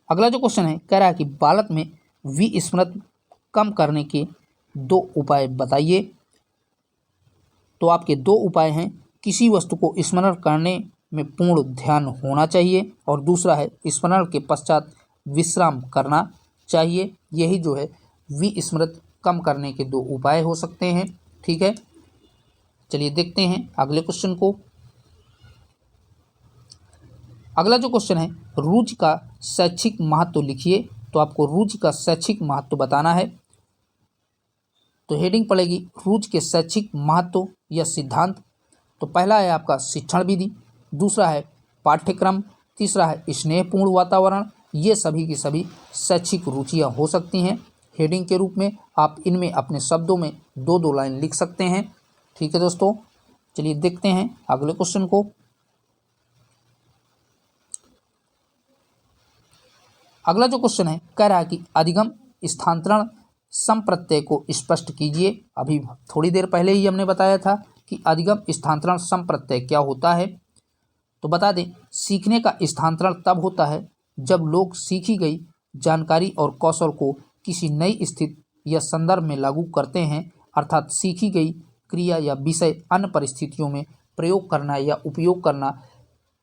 अगला जो क्वेश्चन है कह रहा है कि बालक में विस्मृति कम करने के 2 उपाय बताइए। तो आपके 2 उपाय हैं, किसी वस्तु को स्मरण करने में पूर्ण ध्यान होना चाहिए और दूसरा है स्मरण के पश्चात विश्राम करना चाहिए। यही जो है विस्मृति कम करने के 2 उपाय हो सकते हैं। ठीक है, चलिए देखते हैं अगले क्वेश्चन को। अगला जो क्वेश्चन है रुचि का शैक्षिक महत्व लिखिए। तो आपको रुचि का शैक्षिक महत्व बताना है। तो हेडिंग पड़ेगी रुचि के शैक्षिक महत्व या सिद्धांत। तो पहला है आपका शिक्षण विधि, दूसरा है पाठ्यक्रम, तीसरा है स्नेहपूर्ण वातावरण। ये सभी की सभी शैक्षिक रुचियाँ हो सकती हैं। हेडिंग के रूप में आप इनमें अपने शब्दों में 2-2 लाइन लिख सकते हैं। ठीक है दोस्तों, चलिए देखते हैं अगले क्वेश्चन को। अगला जो क्वेश्चन है कह रहा है कि अधिगम स्थानांतरण संप्रत्यय को स्पष्ट कीजिए। अभी थोड़ी देर पहले ही हमने बताया था कि अधिगम स्थानांतरण संप्रत्यय क्या होता है। तो बता दें, सीखने का स्थानांतरण तब होता है जब लोग सीखी गई जानकारी और कौशल को किसी नई स्थिति या संदर्भ में लागू करते हैं, अर्थात सीखी गई क्रिया या विषय अन्य परिस्थितियों में प्रयोग करना या उपयोग करना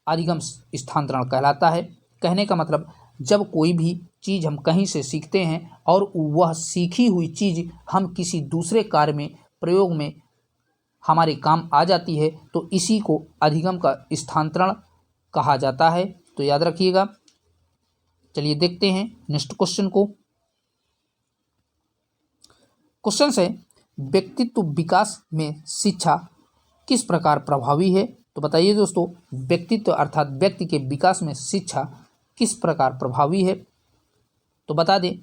अधिगम स्थानांतरण कहलाता है। कहने का मतलब जब कोई भी चीज़ हम कहीं से सीखते हैं और वह सीखी हुई चीज़ हम किसी दूसरे कार्य में प्रयोग में हमारे काम आ जाती है तो इसी को अधिगम का स्थानांतरण कहा जाता है। तो याद रखिएगा। चलिए देखते हैं नेक्स्ट क्वेश्चन को। क्वेश्चन है व्यक्तित्व विकास में शिक्षा किस प्रकार प्रभावी है। तो बताइए दोस्तों, व्यक्तित्व अर्थात व्यक्ति के विकास में शिक्षा किस प्रकार प्रभावी है। तो बता दें,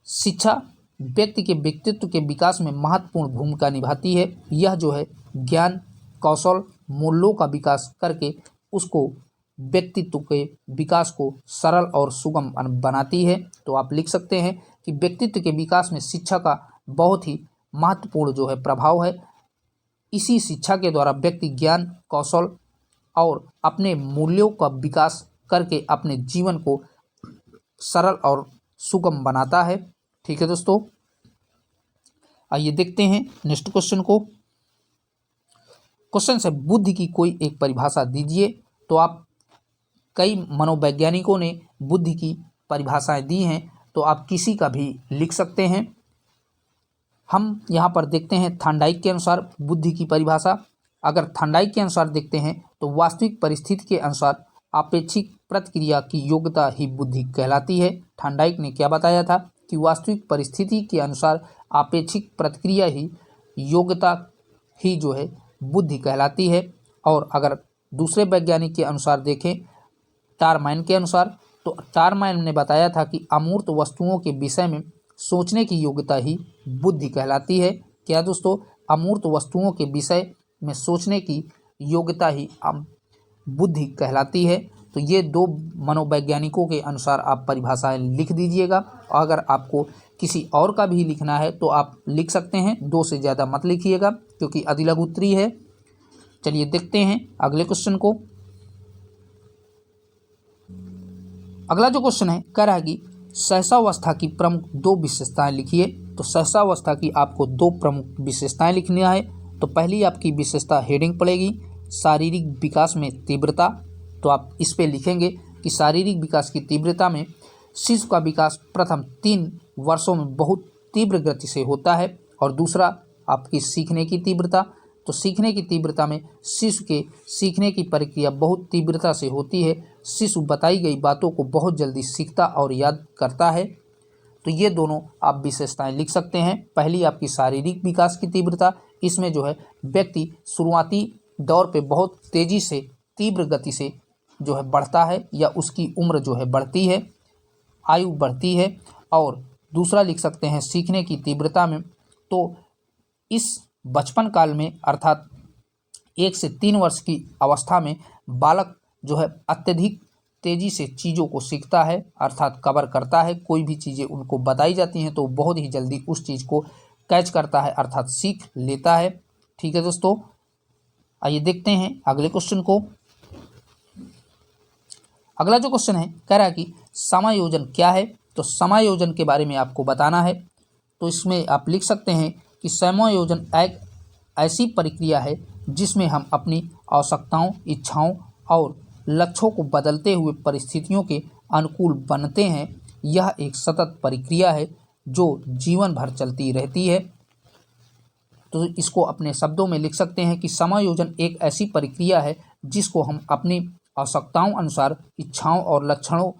शिक्षा व्यक्ति के व्यक्तित्व के विकास में महत्वपूर्ण भूमिका निभाती है। यह जो है ज्ञान, कौशल, मूल्यों का विकास करके उसको व्यक्तित्व के विकास को सरल और सुगम बनाती है। तो आप लिख सकते हैं कि व्यक्तित्व के विकास में शिक्षा का बहुत ही महत्वपूर्ण जो है प्रभाव है। इसी शिक्षा के द्वारा व्यक्ति ज्ञान, कौशल और अपने मूल्यों का विकास करके अपने जीवन को सरल और सुगम बनाता है। ठीक है दोस्तों, आइए देखते हैं नेक्स्ट क्वेश्चन को। क्वेश्चन से बुद्धि की कोई एक परिभाषा दीजिए। तो आप कई मनोवैज्ञानिकों ने बुद्धि की परिभाषाएं दी हैं, तो आप किसी का भी लिख सकते हैं। हम यहाँ पर देखते हैं थॉर्नडाइक के अनुसार बुद्धि की परिभाषा। अगर थॉर्नडाइक के अनुसार देखते हैं तो वास्तविक परिस्थिति के अनुसार अपेक्षित प्रतिक्रिया की योग्यता ही बुद्धि कहलाती है। थॉर्नडाइक ने क्या बताया था कि वास्तविक परिस्थिति के अनुसार अपेक्षित प्रतिक्रिया ही योग्यता ही जो है बुद्धि कहलाती है। और अगर दूसरे वैज्ञानिक के अनुसार देखें, टारमैन के अनुसार, तो टारमैन ने बताया था कि अमूर्त वस्तुओं के विषय में सोचने की योग्यता ही बुद्धि कहलाती है। क्या दोस्तों, अमूर्त वस्तुओं के विषय में सोचने की योग्यता ही बुद्धि कहलाती है। तो ये 2 मनोवैज्ञानिकों के अनुसार आप परिभाषाएं लिख दीजिएगा। अगर आपको किसी और का भी लिखना है तो आप लिख सकते हैं, 2 से ज़्यादा मत लिखिएगा क्योंकि अधिलघु उत्तरीय है। चलिए देखते हैं अगले क्वेश्चन को। अगला जो क्वेश्चन है कह रहा है कि सहसावस्था की प्रमुख 2 विशेषताएं लिखिए। तो सहसावस्था की आपको 2 प्रमुख विशेषताएं लिखनी है। तो पहली आपकी विशेषता हेडिंग पड़ेगी शारीरिक विकास में तीव्रता, तो आप इस पे लिखेंगे कि शारीरिक विकास की तीव्रता में शिशु का विकास प्रथम 3 वर्षों में बहुत तीव्र गति से होता है, और दूसरा आपकी सीखने की तीव्रता। तो सीखने की तीव्रता में शिशु के सीखने की प्रक्रिया बहुत तीव्रता से होती है। शिशु बताई गई बातों को बहुत जल्दी सीखता और याद करता है। तो ये दोनों आप विशेषताएं लिख सकते हैं। पहली आपकी शारीरिक विकास की तीव्रता, इसमें जो है व्यक्ति शुरुआती दौर पे बहुत तेज़ी से तीव्र गति से जो है बढ़ता है, या उसकी उम्र जो है बढ़ती है, आयु बढ़ती है। और दूसरा लिख सकते हैं सीखने की तीव्रता में, तो इस बचपन काल में अर्थात 1 से 3 वर्ष की अवस्था में बालक जो है अत्यधिक तेज़ी से चीज़ों को सीखता है, अर्थात कवर करता है। कोई भी चीज़ें उनको बताई जाती हैं तो बहुत ही जल्दी उस चीज़ को कैच करता है, अर्थात सीख लेता है। ठीक है दोस्तों, आइए देखते हैं अगले क्वेश्चन को। अगला जो क्वेश्चन है कह रहा है कि समायोजन क्या है। तो समायोजन के बारे में आपको बताना है। तो इसमें आप लिख सकते हैं कि समायोजन एक ऐसी प्रक्रिया है जिसमें हम अपनी आवश्यकताओं, इच्छाओं और लक्ष्यों को बदलते हुए परिस्थितियों के अनुकूल बनते हैं। यह एक सतत प्रक्रिया है जो जीवन भर चलती रहती है। तो इसको अपने शब्दों में लिख सकते हैं कि समायोजन एक ऐसी प्रक्रिया है जिसको हम अपनी आवश्यकताओं अनुसार इच्छाओं और लक्षणों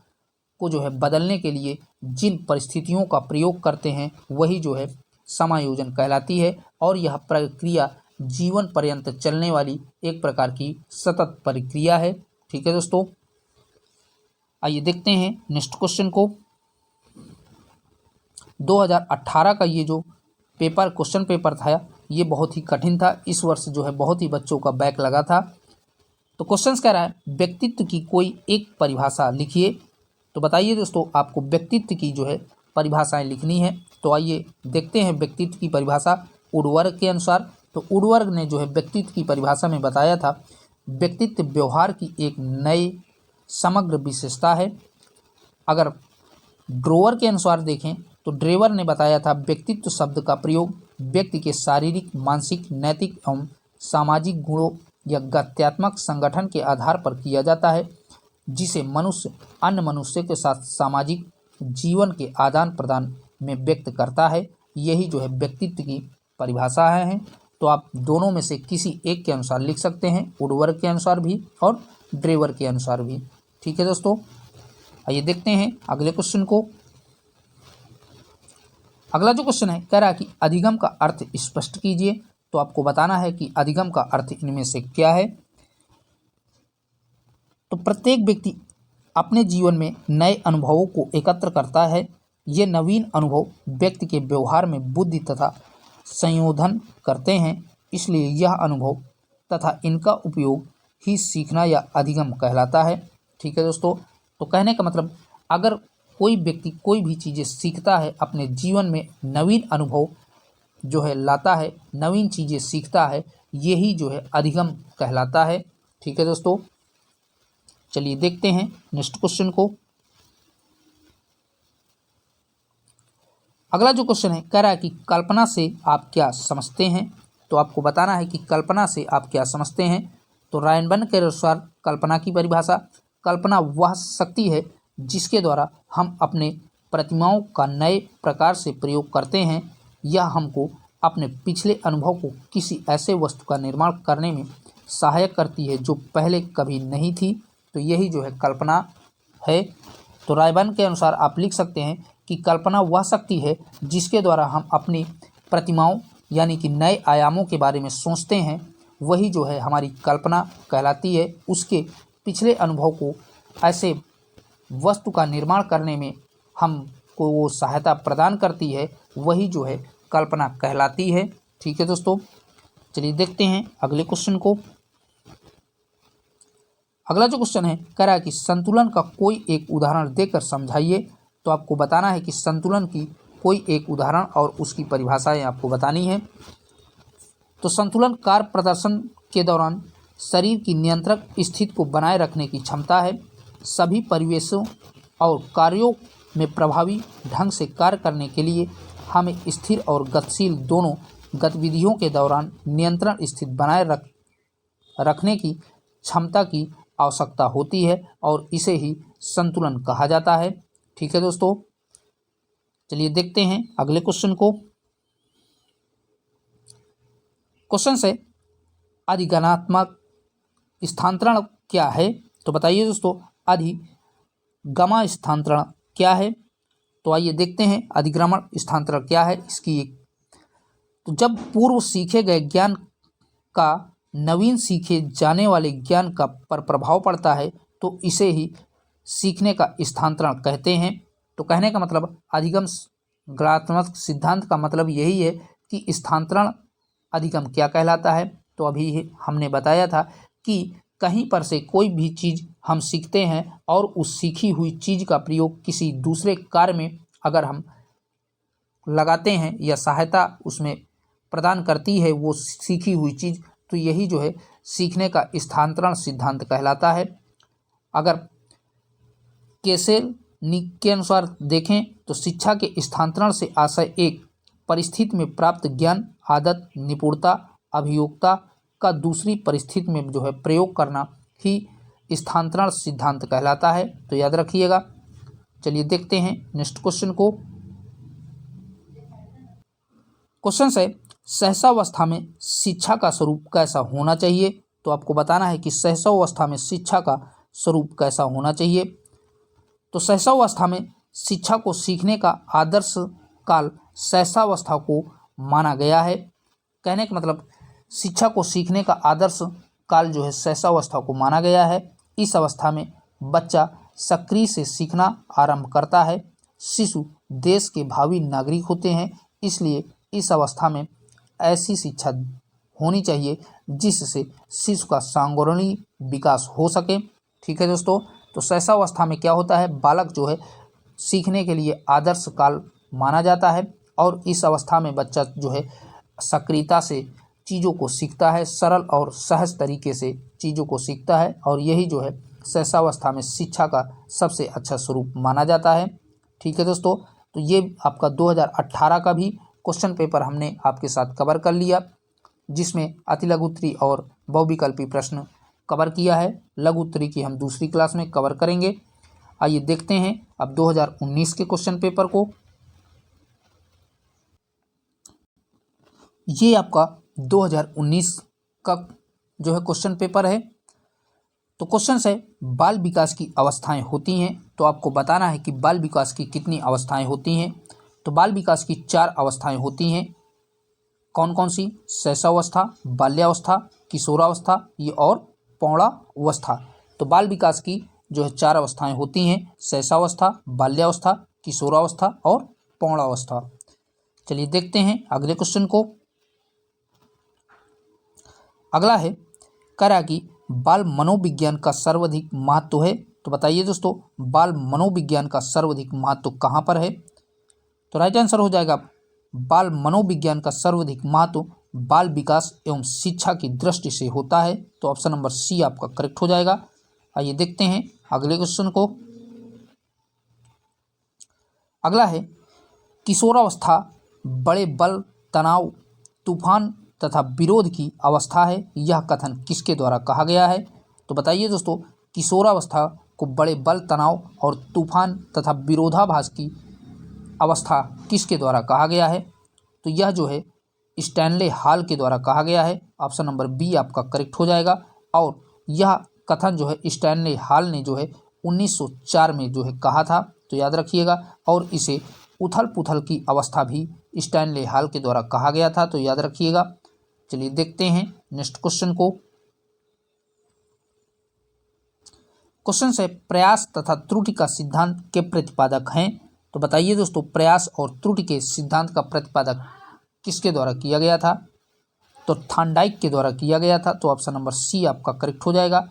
को जो है बदलने के लिए जिन परिस्थितियों का प्रयोग करते हैं वही जो है समायोजन कहलाती है। और यह प्रक्रिया जीवन पर्यंत चलने वाली एक प्रकार की सतत प्रक्रिया है। ठीक है दोस्तों, आइए देखते हैं नेक्स्ट क्वेश्चन को। 2018 का ये जो क्वेश्चन पेपर था ये बहुत ही कठिन था। इस वर्ष जो है बहुत ही बच्चों का बैक लगा था। तो क्वेश्चन कह रहा है व्यक्तित्व की कोई एक परिभाषा लिखिए। तो बताइए दोस्तों, आपको व्यक्तित्व की जो है परिभाषाएं लिखनी है। तो आइए देखते हैं व्यक्तित्व की परिभाषा वुडवर्ड के अनुसार। तो वुडवर्ड ने जो है व्यक्तित्व की परिभाषा में बताया था, व्यक्तित्व व्यवहार की एक नई समग्र विशेषता है। अगर ड्रोवर के अनुसार देखें तो ड्रेवर ने बताया था व्यक्तित्व शब्द का प्रयोग व्यक्ति के शारीरिक, मानसिक, नैतिक एवं सामाजिक गुणों या गत्यात्मक संगठन के आधार पर किया जाता है, जिसे मनुष्य अन्य मनुष्य के साथ सामाजिक जीवन के आदान प्रदान में व्यक्त करता है। यही जो है व्यक्तित्व की परिभाषा है। तो आप दोनों में से किसी एक के अनुसार लिख सकते हैं, वुडवर्ड के अनुसार भी और ड्रेवर के अनुसार भी। ठीक है दोस्तों, आइए देखते हैं अगले क्वेश्चन को। अगला जो क्वेश्चन है कह रहा है कि अधिगम का अर्थ स्पष्ट कीजिए। तो आपको बताना है कि अधिगम का अर्थ इनमें से क्या है। तो प्रत्येक व्यक्ति अपने जीवन में नए अनुभवों को एकत्र करता है। ये नवीन अनुभव व्यक्ति के व्यवहार में बुद्धि तथा संशोधन करते हैं, इसलिए यह अनुभव तथा इनका उपयोग ही सीखना या अधिगम कहलाता है। ठीक है दोस्तों, तो कहने का मतलब अगर कोई व्यक्ति कोई भी चीज़ें सीखता है, अपने जीवन में नवीन अनुभव जो है लाता है, नवीन चीज़ें सीखता है, यही जो है अधिगम कहलाता है। ठीक है दोस्तों, चलिए देखते हैं नेक्स्ट क्वेश्चन को। अगला जो क्वेश्चन है कह रहा है कि कल्पना से आप क्या समझते हैं। तो आपको बताना है कि कल्पना से आप क्या समझते हैं। तो रायनबर्न के अनुसार कल्पना की परिभाषा, कल्पना वह शक्ति है जिसके द्वारा हम अपने प्रतिमाओं का नए प्रकार से प्रयोग करते हैं। यह हमको अपने पिछले अनुभव को किसी ऐसे वस्तु का निर्माण करने में सहायक करती है जो पहले कभी नहीं थी। तो यही जो है कल्पना है। तो रायबर्न के अनुसार आप लिख सकते हैं कि कल्पना वह शक्ति है जिसके द्वारा हम अपनी प्रतिमाओं यानी कि नए आयामों के बारे में सोचते हैं, वही जो है हमारी कल्पना कहलाती है। उसके पिछले अनुभव को ऐसे वस्तु का निर्माण करने में हमको वो सहायता प्रदान करती है, वही जो है कल्पना कहलाती है। ठीक है दोस्तों, चलिए देखते हैं अगले क्वेश्चन को। अगला जो क्वेश्चन है कह रहा है कि संतुलन का कोई एक उदाहरण देकर समझाइए। तो आपको बताना है कि संतुलन की कोई एक उदाहरण और उसकी परिभाषाएं आपको बतानी है। तो संतुलन कार्य प्रदर्शन के दौरान शरीर की नियंत्रक स्थिति को बनाए रखने की क्षमता है। सभी परिवेशों और कार्यों में प्रभावी ढंग से कार्य करने के लिए हमें स्थिर और गतिशील दोनों गतिविधियों के दौरान नियंत्रण स्थिति बनाए रखने की क्षमता की आवश्यकता होती है और इसे ही संतुलन कहा जाता है। ठीक है दोस्तों, चलिए देखते हैं अगले क्वेश्चन को। क्वेश्चन से अधिगमनात्मक स्थानांतरण क्या है? तो बताइए दोस्तों, अधिगम स्थानांतरण क्या है? तो आइए देखते हैं अधिगमन स्थानांतरण क्या है इसकी एक। तो जब पूर्व सीखे गए ज्ञान का नवीन सीखे जाने वाले ज्ञान का पर प्रभाव पड़ता है तो इसे ही सीखने का स्थानांतरण कहते हैं। तो कहने का मतलब अधिगम गणात्मक सिद्धांत का मतलब यही है कि स्थानांतरण अधिगम क्या कहलाता है। तो अभी हमने बताया था कि कहीं पर से कोई भी चीज़ हम सीखते हैं और उस सीखी हुई चीज़ का प्रयोग किसी दूसरे कार्य में अगर हम लगाते हैं या सहायता उसमें प्रदान करती है वो सीखी हुई चीज़, तो यही जो है सीखने का स्थानांतरण सिद्धांत कहलाता है। अगर केसेलनिक के अनुसार देखें तो शिक्षा के स्थानांतरण से आशय एक परिस्थिति में प्राप्त ज्ञान, आदत, निपुणता, अभियोक्ता का दूसरी परिस्थिति में जो है प्रयोग करना ही स्थानांतरण सिद्धांत कहलाता है। तो याद रखिएगा। चलिए देखते हैं नेक्स्ट क्वेश्चन को। क्वेश्चन है सहसावस्था में शिक्षा का स्वरूप कैसा होना चाहिए? तो आपको बताना है कि सहसावस्था में शिक्षा का स्वरूप कैसा होना चाहिए। तो सहसावस्था में शिक्षा को सीखने का आदर्श काल सहसावस्था को माना गया है। कहने का मतलब शिक्षा को सीखने का आदर्श काल जो है सहसावस्था को माना गया है। इस अवस्था में बच्चा सक्रिय से सीखना आरंभ करता है। शिशु देश के भावी नागरिक होते हैं, इसलिए इस अवस्था में ऐसी शिक्षा होनी चाहिए जिससे शिशु का सांगोरणीय विकास हो सके। ठीक है दोस्तों, तो सहसावस्था में क्या होता है, बालक जो है सीखने के लिए आदर्श काल माना जाता है और इस अवस्था में बच्चा जो है सक्रियता से चीज़ों को सीखता है, सरल और सहज तरीके से चीज़ों को सीखता है और यही जो है सहसावस्था में शिक्षा का सबसे अच्छा स्वरूप माना जाता है। ठीक है दोस्तों, तो ये आपका 2018 का भी क्वेश्चन पेपर हमने आपके साथ कवर कर लिया, जिसमें अति लघु उत्तरी और बहुविकल्पी प्रश्न कवर किया है। लघु उत्तरी की हम दूसरी क्लास में कवर करेंगे। आइए देखते हैं अब 2019 के क्वेश्चन पेपर को। ये आपका 2019 का जो है क्वेश्चन पेपर है। तो क्वेश्चन है बाल विकास की अवस्थाएं होती हैं। तो आपको बताना है कि बाल विकास की कितनी अवस्थाएं होती हैं। तो बाल विकास की 4 अवस्थाएं होती हैं। कौन कौन सी? शैशवावस्था, बाल्यावस्था, किशोरावस्था ये और पौगडावस्था। तो बाल विकास की जो है 4 अवस्थाएं होती हैं, शैशवावस्था, बाल्यावस्था, किशोरावस्था और पौगडावस्था। चलिए देखते हैं अगले क्वेश्चन को। अगला है करा कि बाल मनोविज्ञान का सर्वाधिक महत्व है। तो बताइए दोस्तों, बाल मनोविज्ञान का सर्वाधिक महत्व कहाँ पर है? तो राइट आंसर हो जाएगा बाल मनोविज्ञान का सर्वाधिक महत्व बाल विकास एवं शिक्षा की दृष्टि से होता है। तो ऑप्शन नंबर सी आपका करेक्ट हो जाएगा। आइए देखते हैं अगले क्वेश्चन को। अगला है किशोरावस्था बड़े बल, तनाव, तूफान तथा विरोध की अवस्था है। यह कथन किसके द्वारा कहा गया है? तो बताइए दोस्तों, किशोरावस्था को बड़े बल, तनाव और तूफान तथा विरोधाभास की अवस्था किसके द्वारा कहा गया है? तो यह जो है स्टैनले हॉल के द्वारा कहा गया है। ऑप्शन नंबर बी आपका करेक्ट हो जाएगा। और यह कथन जो है स्टैनले हॉल ने जो है 1904 में जो है कहा था। तो याद रखिएगा। और इसे उथल पुथल की अवस्था भी स्टैनले हॉल के द्वारा कहा गया था। तो याद रखिएगा। चलिए देखते हैं नेक्स्ट क्वेश्चन को। क्वेश्चन है प्रयास तथा त्रुटि का सिद्धांत के प्रतिपादक हैं। तो बताइए दोस्तों, प्रयास और त्रुटि के सिद्धांत का प्रतिपादक किसके द्वारा किया गया था? तो थॉर्नडाइक के द्वारा किया गया था। तो ऑप्शन नंबर सी आपका करेक्ट हो जाएगा।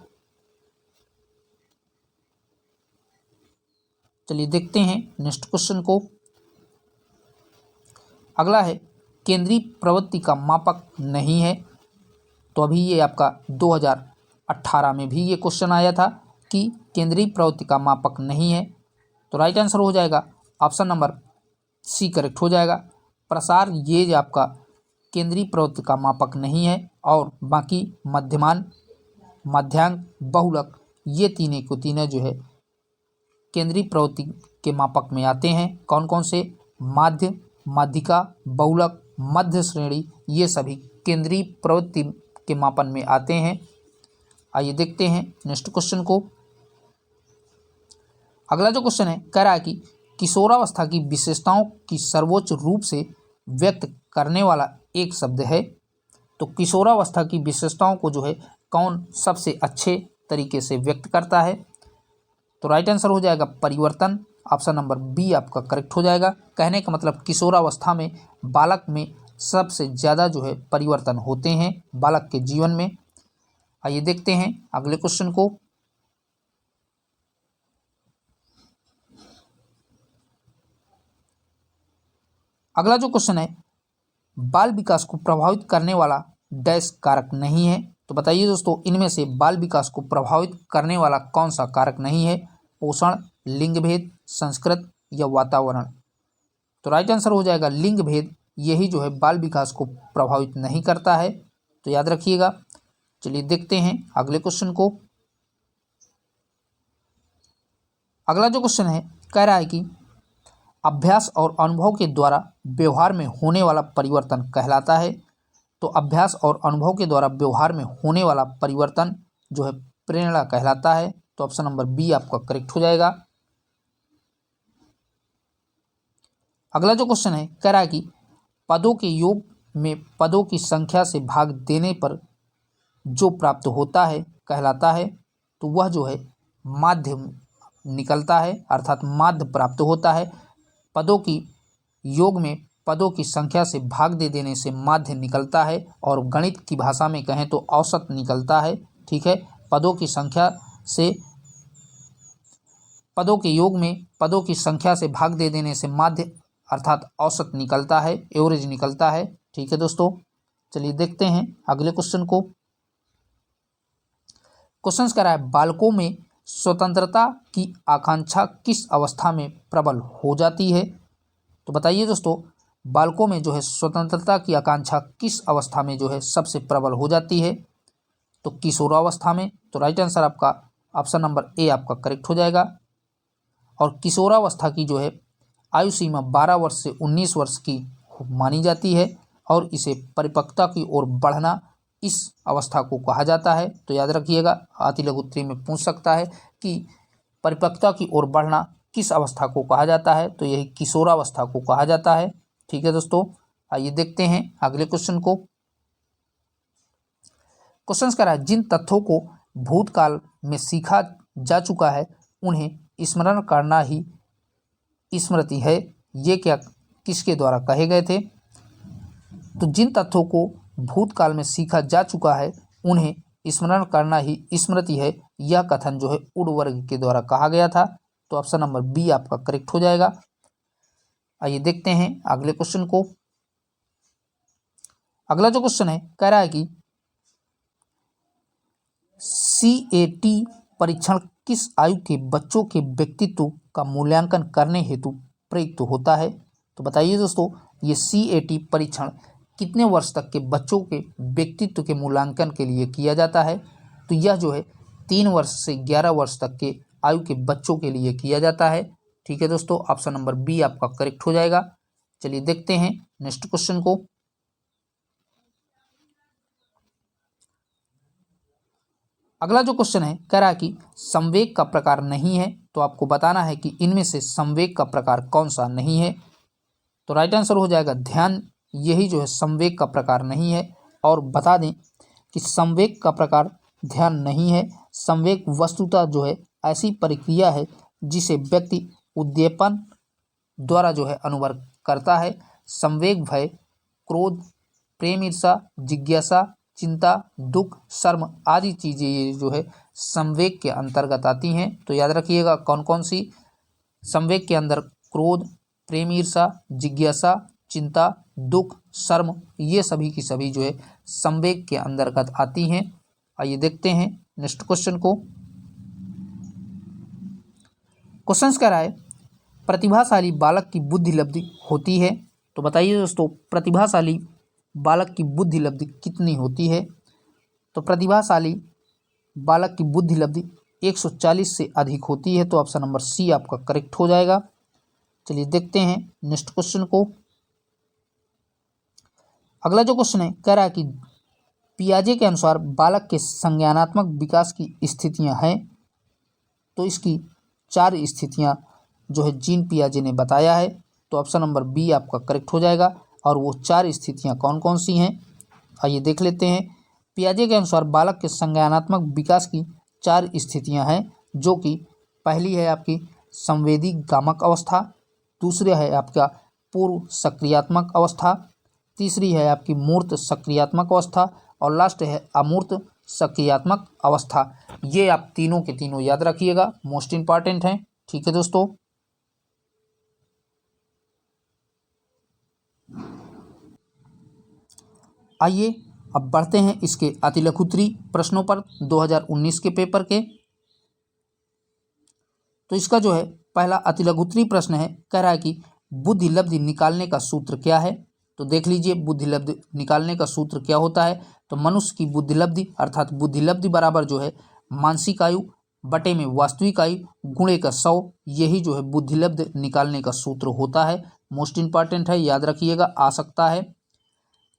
चलिए देखते हैं नेक्स्ट क्वेश्चन को। अगला है केंद्रीय प्रवृत्ति का मापक नहीं है। तो अभी ये आपका 2018 में भी ये क्वेश्चन आया था कि केंद्रीय प्रवृत्ति का मापक नहीं है। तो राइट आंसर हो जाएगा ऑप्शन नंबर सी करेक्ट हो जाएगा। प्रसार ये आपका केंद्रीय प्रवृत्ति का मापक नहीं है और बाकी मध्यमान, मध्यांक, बहुलक ये तीनों को तीनों जो है केंद्रीय प्रवृत्ति के मापक में आते हैं। कौन कौन से? माध्य, माध्यिका, बहुलक, मध्य श्रेणी, ये सभी केंद्रीय प्रवृत्ति के मापन में आते हैं। आइए देखते हैं नेक्स्ट क्वेश्चन को। अगला जो क्वेश्चन है कह रहा है कि किशोरावस्था की विशेषताओं की सर्वोच्च रूप से व्यक्त करने वाला एक शब्द है। तो किशोरावस्था की विशेषताओं को जो है कौन सबसे अच्छे तरीके से व्यक्त करता है? तो राइट आंसर हो जाएगा परिवर्तन। ऑप्शन नंबर बी आपका करेक्ट हो जाएगा। कहने का मतलब किशोरावस्था में बालक में सबसे ज़्यादा जो है परिवर्तन होते हैं बालक के जीवन में। आइए देखते हैं अगले क्वेश्चन को। अगला जो क्वेश्चन है, बाल विकास को प्रभावित करने वाला डैश कारक नहीं है। तो बताइए दोस्तों, इनमें से बाल विकास को प्रभावित करने वाला कौन सा कारक नहीं है? पोषण, लिंग भेद, संस्कृत या वातावरण? तो राइट आंसर हो जाएगा लिंग भेद। यही जो है बाल विकास को प्रभावित नहीं करता है, तो याद रखिएगा। चलिए देखते हैं अगले क्वेश्चन को। अगला जो क्वेश्चन है कह रहा है कि अभ्यास और अनुभव के द्वारा व्यवहार में होने वाला परिवर्तन कहलाता है। तो अभ्यास और अनुभव के द्वारा व्यवहार में होने वाला परिवर्तन जो है प्रेरणा कहलाता है। तो ऑप्शन नंबर बी आपका करेक्ट हो जाएगा। अगला जो क्वेश्चन है कह रहा है कि पदों के योग में पदों की संख्या से भाग देने पर जो प्राप्त होता है कहलाता है। तो वह जो है माध्य निकलता है, अर्थात माध्य प्राप्त होता है। पदों की योग में पदों की संख्या से भाग दे देने से माध्य निकलता है, और गणित की भाषा में कहें तो औसत निकलता है। ठीक है, पदों की संख्या से पदों के योग में पदों की संख्या से भाग दे देने से माध्य अर्थात औसत निकलता है, एवरेज निकलता है। ठीक है दोस्तों, चलिए देखते हैं अगले क्वेश्चन को। क्वेश्चन कह रहा है बालकों में स्वतंत्रता की आकांक्षा किस अवस्था में प्रबल हो जाती है? तो बताइए दोस्तों, बालकों में जो है स्वतंत्रता की आकांक्षा किस अवस्था में जो है सबसे प्रबल हो जाती है? तो किशोरावस्था में। तो राइट आंसर आपका ऑप्शन नंबर ए आपका करेक्ट हो जाएगा। और किशोरावस्था की जो है आयु सीमा 12 वर्ष से 19 वर्ष की मानी जाती है, और इसे परिपक्वता की ओर बढ़ना इस अवस्था को कहा जाता है। तो याद रखिएगा, आती लघु उत्तरी में पूछ सकता है कि परिपक्वता की ओर बढ़ना किस अवस्था को कहा जाता है? तो यही किशोरावस्था को कहा जाता है। ठीक है दोस्तों, आइए देखते हैं अगले क्वेश्चन को। क्वेश्चन कह रहा है जिन तथ्यों को भूतकाल में सीखा जा चुका है उन्हें स्मरण करना ही स्मृति है। ये क्या किसके द्वारा कहे गए थे? तो जिन तथ्यों को भूतकाल में सीखा जा चुका है उन्हें स्मरण करना ही स्मृति है, यह कथन जो है उड वर्ग के द्वारा कहा गया था। तो ऑप्शन नंबर बी आपका करेक्ट हो जाएगा। आइए देखते हैं अगले क्वेश्चन को। अगला जो क्वेश्चन है कह रहा है कि CAT परीक्षण किस आयु के बच्चों के व्यक्तित्व का मूल्यांकन करने हेतु प्रयुक्त होता है? तो बताइए दोस्तों, ये CAT परीक्षण कितने वर्ष तक के बच्चों के व्यक्तित्व के मूल्यांकन के लिए किया जाता है? तो यह जो है 3 वर्ष से 11 वर्ष तक के आयु के बच्चों के लिए किया जाता है। ठीक है दोस्तों, ऑप्शन नंबर बी आपका करेक्ट हो जाएगा। चलिए देखते हैं नेक्स्ट क्वेश्चन को। अगला जो क्वेश्चन है कह रहा है कि संवेग का प्रकार नहीं है। तो आपको बताना है कि इनमें से संवेग का प्रकार कौन सा नहीं है। तो राइट आंसर हो जाएगा ध्यान। यही जो है संवेग का प्रकार नहीं है। और बता दें कि संवेग का प्रकार ध्यान नहीं है। संवेग वस्तुतः जो है ऐसी प्रक्रिया है जिसे व्यक्ति उद्दीपन द्वारा जो है अनुभव करता है। संवेग भय, क्रोध, प्रेम, ईर्षा, जिज्ञासा, चिंता, दुख, शर्म आदि चीज़ें ये जो है संवेग के अंतर्गत आती हैं। तो याद रखिएगा कौन कौन सी संवेग के अंदर क्रोध, प्रेम, ईर्षा, जिज्ञासा, चिंता, दुख, शर्म, ये सभी की सभी जो है संवेग के अंतर्गत आती हैं। आइए देखते हैं नेक्स्ट क्वेश्चन को। क्वेश्चन कह रहा है प्रतिभाशाली बालक की बुद्धि लब्धि होती है। तो बताइए दोस्तों, प्रतिभाशाली बालक की बुद्धि लब्धि कितनी होती है? तो प्रतिभाशाली बालक की बुद्धि लब्धि 140 से अधिक होती है, तो ऑप्शन नंबर सी आपका करेक्ट हो जाएगा। चलिए देखते हैं नेक्स्ट क्वेश्चन को। अगला जो क्वेश्चन है कह रहा है कि पियाजे के अनुसार बालक के संज्ञानात्मक विकास की स्थितियां हैं, तो इसकी 4 स्थितियां जो है जीन पियाजे ने बताया है, तो ऑप्शन नंबर बी आपका करेक्ट हो जाएगा। और वो 4 स्थितियां कौन कौन सी हैं, आइए देख लेते हैं। पियाजे के अनुसार बालक के संज्ञानात्मक विकास की 4 स्थितियां हैं, जो कि पहली है आपकी संवेदी गामक अवस्था, दूसरी है आपका पूर्व सक्रियात्मक अवस्था, तीसरी है आपकी मूर्त सक्रियात्मक अवस्था, और लास्ट है अमूर्त सक्रियात्मक अवस्था। ये आप तीनों के तीनों याद रखिएगा, मोस्ट इंपॉर्टेंट हैं। ठीक है दोस्तों, आइए अब बढ़ते हैं इसके अतिलघुत्तरी प्रश्नों पर 2019 के पेपर के। तो इसका जो है पहला अतिलघुत्तरी प्रश्न है, कह रहा है कि बुद्धि लब्धि निकालने का सूत्र क्या है। तो देख लीजिए बुद्धि लब्धि निकालने का सूत्र क्या होता है। तो मनुष्य की बुद्धि लब्धि अर्थात बुद्धि लब्धि बराबर जो है मानसिक आयु बटे में वास्तविक आयु गुणे का 100, यही जो है बुद्धि लब्धि निकालने का सूत्र होता है। मोस्ट इंपॉर्टेंट है, याद रखिएगा, आ सकता है।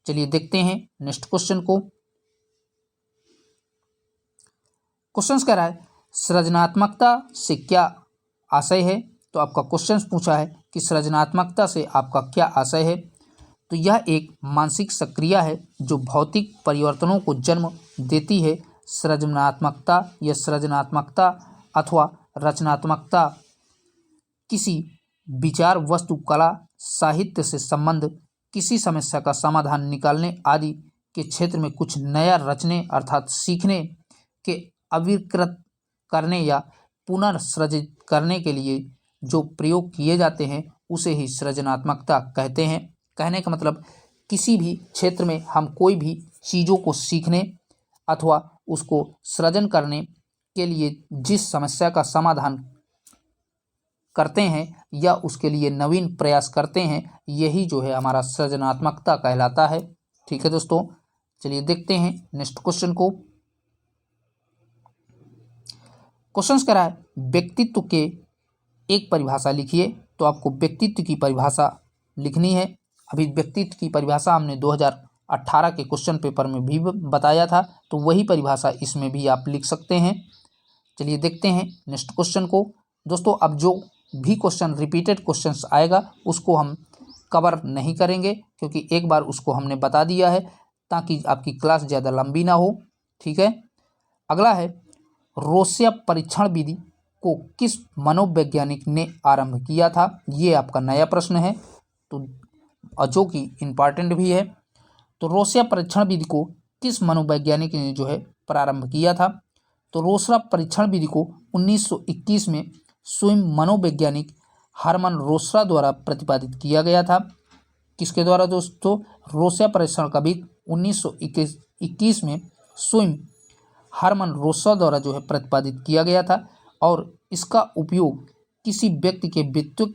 चलिए देखते हैं नेक्स्ट क्वेश्चन को। क्वेश्चन कह रहा है सृजनात्मकता से क्या आशय है। तो आपका क्वेश्चन पूछा है कि सृजनात्मकता से आपका क्या आशय है। तो यह एक मानसिक सक्रिया है जो भौतिक परिवर्तनों को जन्म देती है। सृजनात्मकता या सृजनात्मकता अथवा रचनात्मकता किसी विचार, वस्तु, कला, साहित्य से संबंध, किसी समस्या का समाधान निकालने आदि के क्षेत्र में कुछ नया रचने अर्थात सीखने के आविष्कृत करने या पुनर्सृजित करने के लिए जो प्रयोग किए जाते हैं उसे ही सृजनात्मकता कहते हैं। कहने का मतलब किसी भी क्षेत्र में हम कोई भी चीज़ों को सीखने अथवा उसको सृजन करने के लिए जिस समस्या का समाधान करते हैं या उसके लिए नवीन प्रयास करते हैं, यही जो है हमारा सृजनात्मकता कहलाता है। ठीक है दोस्तों, चलिए देखते हैं नेक्स्ट क्वेश्चन को। क्वेश्चन कह रहा है व्यक्तित्व के एक परिभाषा लिखिए। तो आपको व्यक्तित्व की परिभाषा लिखनी है। अभी व्यक्तित्व की परिभाषा हमने 2018 के क्वेश्चन पेपर में भी बताया था, तो वही परिभाषा इसमें भी आप लिख सकते हैं। चलिए देखते हैं नेक्स्ट क्वेश्चन को। दोस्तों अब जो भी क्वेश्चन रिपीटेड क्वेश्चंस आएगा उसको हम कवर नहीं करेंगे, क्योंकि एक बार उसको हमने बता दिया है ताकि आपकी क्लास ज़्यादा लंबी ना हो। ठीक है, अगला है रोस्या परीक्षण विधि को किस मनोवैज्ञानिक ने आरंभ किया था। ये आपका नया प्रश्न है, तो जो कि इम्पॉर्टेंट भी है। तो रोस्या परीक्षण विधि को किस मनोवैज्ञानिक ने जो है प्रारंभ किया था। तो रोस्या परीक्षण विधि को 1921 में स्वयं मनोवैज्ञानिक हरमन रोस्या द्वारा प्रतिपादित किया गया था। किसके द्वारा दोस्तों? रोस्या परीक्षण का विधि 1921 में स्वयं हरमन रोस्या द्वारा जो है प्रतिपादित किया गया था, और इसका उपयोग किसी व्यक्ति के व्यक्तित्व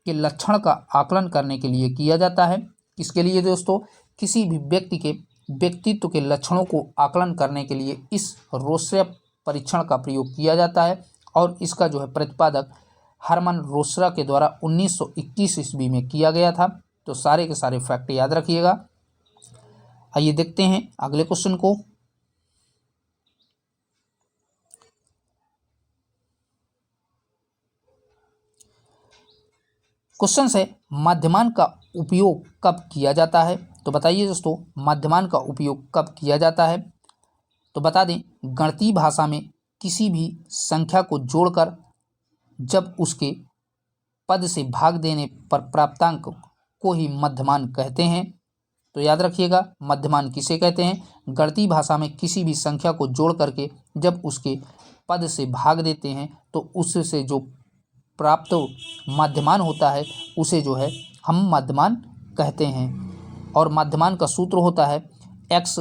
के लक्षण का आकलन करने के लिए किया जाता है। किसके लिए दोस्तों? किसी भी व्यक्ति के व्यक्तित्व के लक्षणों को आकलन करने के लिए इस रोस्या परीक्षण का प्रयोग किया जाता है, और इसका जो है प्रतिपादक हरमन रोस्या के द्वारा 1921 ईस्वी में किया गया था। तो सारे के सारे फैक्ट याद रखिएगा। आइए देखते हैं अगले क्वेश्चन को। क्वेश्चन है मध्यमान का उपयोग कब किया जाता है। तो बताइए दोस्तों, मध्यमान का उपयोग कब किया जाता है। तो बता दें, गणितीय भाषा में किसी भी संख्या को जोड़कर जब उसके पद से भाग देने पर प्राप्तांक को ही मध्यमान कहते हैं। तो याद रखिएगा, मध्यमान किसे कहते हैं? गणितीय भाषा में किसी भी संख्या को जोड़ करके जब उसके पद से भाग देते हैं तो उससे जो प्राप्त मध्यमान होता है उसे जो है हम मध्यमान कहते हैं। और मध्यमान का सूत्र होता है x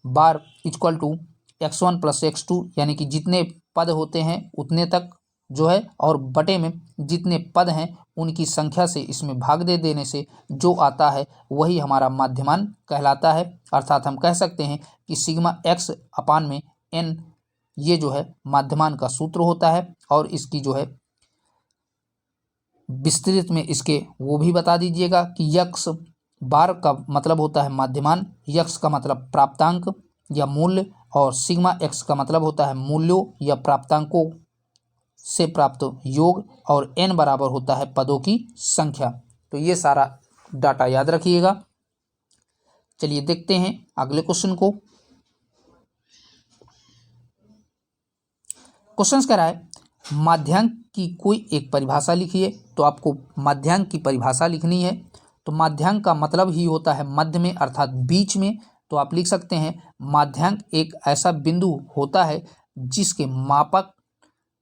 bar equal to x1 plus x2, यानी कि जितने पद होते हैं उतने तक जो है, और बटे में जितने पद हैं उनकी संख्या से इसमें भाग दे देने से जो आता है वही हमारा मध्यमान कहलाता है। अर्थात हम कह सकते हैं कि सिग्मा x अपान में n ये जो है माध्यमान का सूत्र होता है। और इसकी जो है विस्तृत में इसके वो भी बता दीजिएगा कि यक्स बार का मतलब होता है माध्यमान, यक्स का मतलब प्राप्तांक या मूल्य, और सिग्मा एक्स का मतलब होता है मूल्यों या प्राप्तांकों से प्राप्त योग, और n बराबर होता है पदों की संख्या। तो ये सारा डाटा याद रखिएगा। चलिए देखते हैं अगले क्वेश्चन को। क्वेश्चन कह रहा है माध्यांक की कोई एक परिभाषा लिखिए। तो आपको माध्यांक की परिभाषा लिखनी है। तो माध्यांक का मतलब ही होता है मध्य में अर्थात बीच में। तो आप लिख सकते हैं माध्यांक एक ऐसा बिंदु होता है जिसके मापक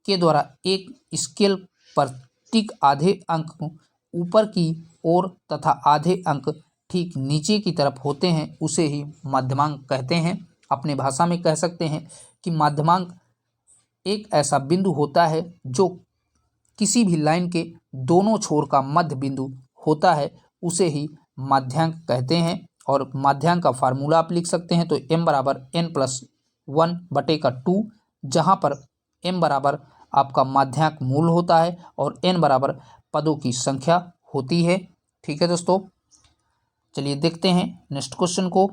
के द्वारा एक स्केल पर ठीक आधे अंक ऊपर की ओर तथा आधे अंक ठीक नीचे की तरफ होते हैं, उसे ही माध्यमांक कहते हैं। अपने भाषा में कह सकते हैं कि माध्यमांक एक ऐसा बिंदु होता है जो किसी भी लाइन के दोनों छोर का मध्य बिंदु होता है, उसे ही माध्यांक कहते हैं। और माध्यांक का फार्मूला आप लिख सकते हैं। तो m बराबर n+1/2, जहाँ पर m बराबर आपका माध्यांक मूल होता है और n बराबर पदों की संख्या होती है। ठीक है दोस्तों, चलिए देखते हैं नेक्स्ट क्वेश्चन को।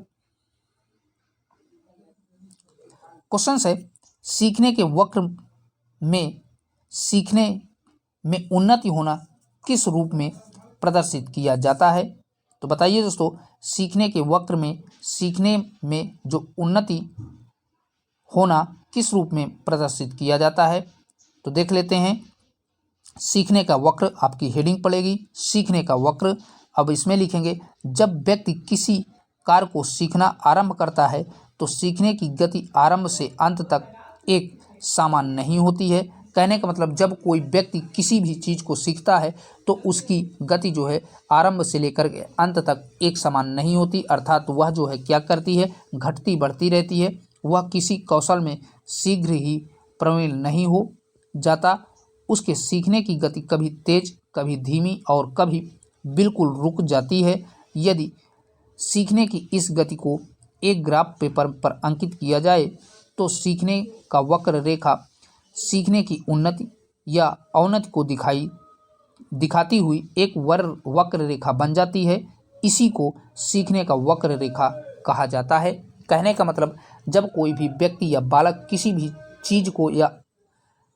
क्वेश्चन है सीखने के वक्र में सीखने में उन्नति होना किस रूप में प्रदर्शित किया जाता है। तो बताइए दोस्तों, सीखने के वक्र में सीखने में जो उन्नति होना किस रूप में प्रदर्शित किया जाता है। तो देख लेते हैं। सीखने का वक्र आपकी हेडिंग पड़ेगी, सीखने का वक्र। अब इसमें लिखेंगे जब व्यक्ति किसी कार्य को सीखना आरंभ करता है तो सीखने की गति आरंभ से अंत तक एक समान नहीं होती है। कहने का मतलब जब कोई व्यक्ति किसी भी चीज़ को सीखता है तो उसकी गति जो है आरंभ से लेकर के अंत तक एक समान नहीं होती, अर्थात वह जो है क्या करती है, घटती बढ़ती रहती है। वह किसी कौशल में शीघ्र ही प्रवीण नहीं हो जाता। उसके सीखने की गति कभी तेज, कभी धीमी और कभी बिल्कुल रुक जाती है। यदि सीखने की इस गति को एक ग्राफ पेपर पर अंकित किया जाए तो सीखने का वक्र रेखा सीखने की उन्नति या अवनति को दिखाती हुई एक वक्र रेखा बन जाती है। इसी को सीखने का वक्र रेखा कहा जाता है। कहने का मतलब जब कोई भी व्यक्ति या बालक किसी भी चीज़ को या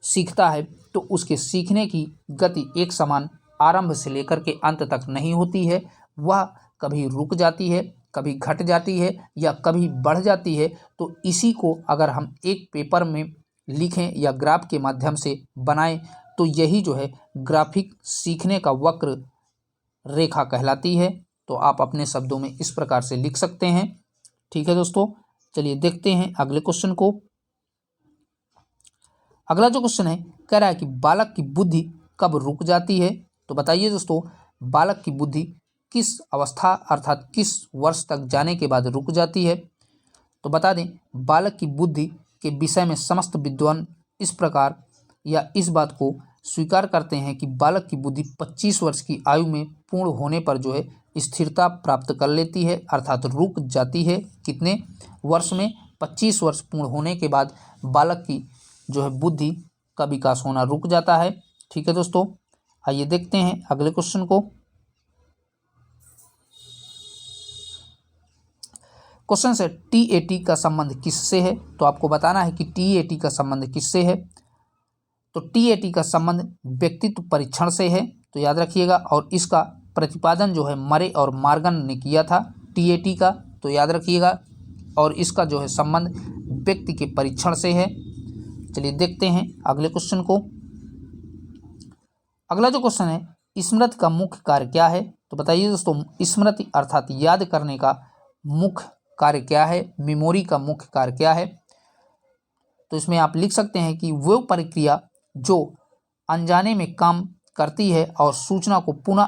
सीखता है तो उसके सीखने की गति एक समान आरंभ से लेकर के अंत तक नहीं होती है। वह कभी रुक जाती है, कभी घट जाती है या कभी बढ़ जाती है। तो इसी को अगर हम एक पेपर में लिखें या ग्राफ के माध्यम से बनाएं तो यही जो है ग्राफिक सीखने का वक्र रेखा कहलाती है। तो आप अपने शब्दों में इस प्रकार से लिख सकते हैं। ठीक है दोस्तों, चलिए देखते हैं अगले क्वेश्चन को। अगला जो क्वेश्चन है कह रहा है कि बालक की बुद्धि कब रुक जाती है। तो बताइए दोस्तों, बालक की बुद्धि किस अवस्था अर्थात किस वर्ष तक जाने के बाद रुक जाती है। तो बता दें, बालक की बुद्धि के विषय में समस्त विद्वान इस प्रकार या इस बात को स्वीकार करते हैं कि बालक की बुद्धि 25 वर्ष की आयु में पूर्ण होने पर जो है स्थिरता प्राप्त कर लेती है, अर्थात रुक जाती है। कितने वर्ष में? 25 वर्ष पूर्ण होने के बाद बालक की जो है बुद्धि का विकास होना रुक जाता है। ठीक है दोस्तों, आइए देखते हैं अगले क्वेश्चन को। क्वेश्चन से TAT का संबंध किससे है। तो आपको बताना है कि TAT का संबंध किससे है। तो TAT का संबंध व्यक्तित्व परीक्षण से है, तो याद रखिएगा। और इसका प्रतिपादन जो है मरे और मार्गन ने किया था TAT का, तो याद रखिएगा। और इसका जो है संबंध व्यक्ति के परीक्षण से है। चलिए देखते हैं अगले क्वेश्चन को। अगला जो क्वेश्चन है, स्मृति का मुख्य कार्य क्या है। तो बताइए दोस्तों, स्मृति अर्थात याद करने का मुख्य कार्य क्या है, मेमोरी का मुख्य कार्य क्या है। तो इसमें आप लिख सकते हैं कि वो प्रक्रिया जो अनजाने में काम करती है और सूचना को पुनः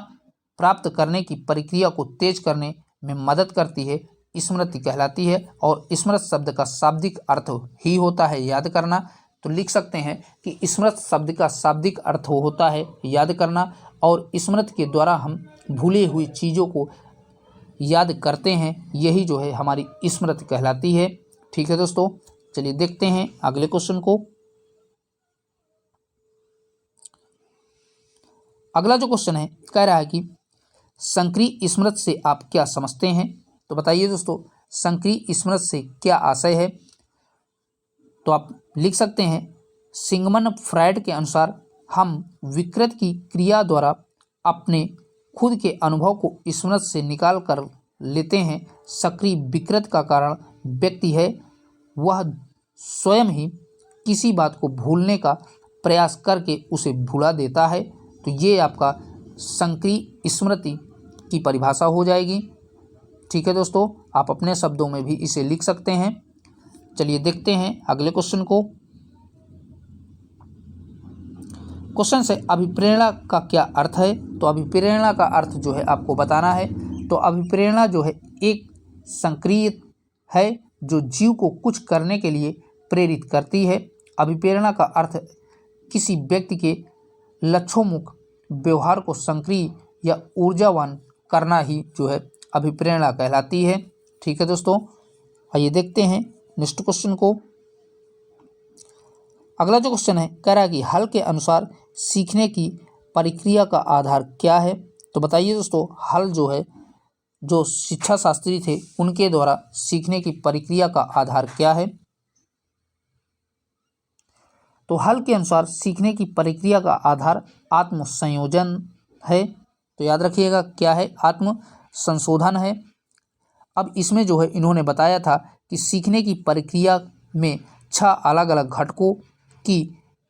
प्राप्त करने की प्रक्रिया को तेज करने में मदद करती है, स्मृति कहलाती है। और स्मृत शब्द का शाब्दिक अर्थ ही होता है याद करना। तो लिख सकते हैं कि स्मृत शब्द का शाब्दिक अर्थ होता है याद करना, और स्मृति के द्वारा हम भूले हुई चीज़ों को याद करते हैं, यही जो है हमारी स्मृति कहलाती है। ठीक है दोस्तों, चलिए देखते हैं अगले क्वेश्चन को। अगला जो क्वेश्चन है कह रहा है कि संक्रिय स्मृति से आप क्या समझते हैं। तो बताइए दोस्तों, संक्रिय स्मृति से क्या आशय है। तो आप लिख सकते हैं, सिगमंड फ्रायड के अनुसार हम विकृत की क्रिया द्वारा अपने खुद के अनुभव को स्मृति से निकाल कर लेते हैं। सक्रिय विकृत का कारण व्यक्ति है, वह स्वयं ही किसी बात को भूलने का प्रयास करके उसे भुला देता है। तो ये आपका संक्रिय स्मृति की परिभाषा हो जाएगी। ठीक है दोस्तों, आप अपने शब्दों में भी इसे लिख सकते हैं। चलिए देखते हैं अगले क्वेश्चन को। क्वेश्चन से अभिप्रेरणा का क्या अर्थ है। तो अभिप्रेरणा का अर्थ जो है आपको बताना है। तो अभिप्रेरणा जो है एक संक्रिय है जो जीव को कुछ करने के लिए प्रेरित करती है। अभिप्रेरणा का अर्थ किसी व्यक्ति के लक्ष्योन्मुख व्यवहार को सक्रिय या ऊर्जावान करना ही जो है अभिप्रेरणा कहलाती है। ठीक है दोस्तों, आइए देखते हैं नेक्स्ट क्वेश्चन को। अगला जो क्वेश्चन है कह रहा है कि हल के अनुसार सीखने की प्रक्रिया का आधार क्या है। तो बताइए दोस्तों, हल जो है, जो शिक्षा शास्त्री थे उनके द्वारा सीखने की प्रक्रिया का आधार क्या है। तो हल के अनुसार सीखने की प्रक्रिया का आधार आत्म संयोजन है। तो याद रखिएगा क्या है, आत्म संशोधन है। अब इसमें जो है इन्होंने बताया था कि सीखने की प्रक्रिया में 6 अलग अलग घटकों की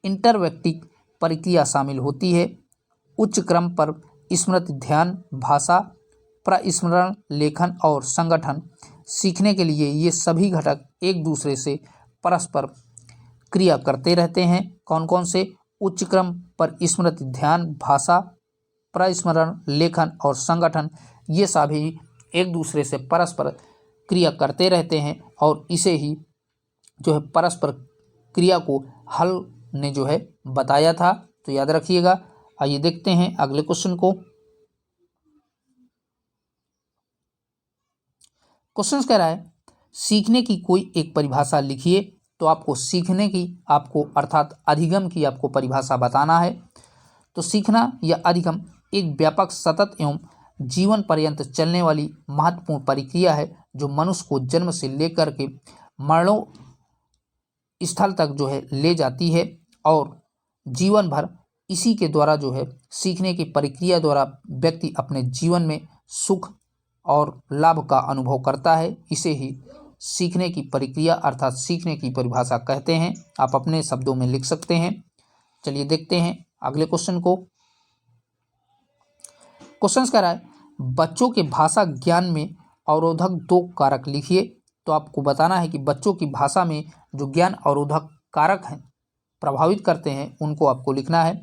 इंटरवैक्टिक प्रक्रिया शामिल होती है। उच्च क्रम पर स्मृति, ध्यान, भाषा, प्रस्मरण, लेखन और संगठन। सीखने के लिए ये सभी घटक एक दूसरे से परस्पर क्रिया करते रहते हैं। कौन कौन से? उच्च क्रम पर स्मृति, ध्यान, भाषा, प्रस्मरण, लेखन और संगठन, ये सभी एक दूसरे से परस्पर क्रिया करते रहते हैं और इसे ही जो है परस्पर क्रिया को हल ने जो है बताया था। तो याद रखिएगा। आइए देखते हैं अगले क्वेश्चन को। क्वेश्चन कह रहा है सीखने की कोई एक परिभाषा लिखिए। तो आपको सीखने की, आपको अर्थात अधिगम की आपको परिभाषा बताना है। तो सीखना या अधिगम एक व्यापक, सतत एवं जीवन पर्यंत चलने वाली महत्वपूर्ण प्रक्रिया है जो मनुष्य को जन्म से लेकर के मरणों स्थल तक जो है ले जाती है और जीवन भर इसी के द्वारा जो है सीखने की प्रक्रिया द्वारा व्यक्ति अपने जीवन में सुख और लाभ का अनुभव करता है। इसे ही सीखने की प्रक्रिया अर्थात सीखने की परिभाषा कहते हैं। आप अपने शब्दों में लिख सकते हैं। चलिए देखते हैं अगले क्वेश्चन को। क्वेश्चन कह रहा है बच्चों के भाषा ज्ञान में अवरोधक 2 कारक लिखिए। तो आपको बताना है कि बच्चों की भाषा में जो ज्ञान अवरोधक कारक हैं, प्रभावित करते हैं, उनको आपको लिखना है।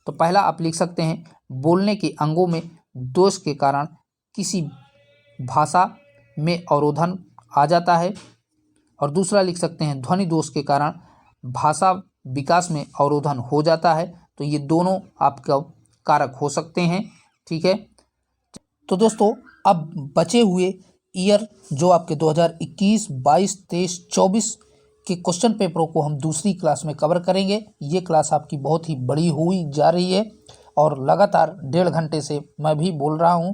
तो पहला आप लिख सकते हैं बोलने के अंगों में दोष के कारण किसी भाषा में अवरोधन आ जाता है। और दूसरा लिख सकते हैं ध्वनि दोष के कारण भाषा विकास में अवरोधन हो जाता है। तो ये दोनों आपका कारक हो सकते हैं। ठीक है, तो दोस्तों अब बचे हुए ईयर जो आपके 2021, 22, 23, 24 के क्वेश्चन पेपरों को हम दूसरी क्लास में कवर करेंगे। ये क्लास आपकी बहुत ही बड़ी हुई जा रही है और लगातार 1.5 घंटे से मैं भी बोल रहा हूँ,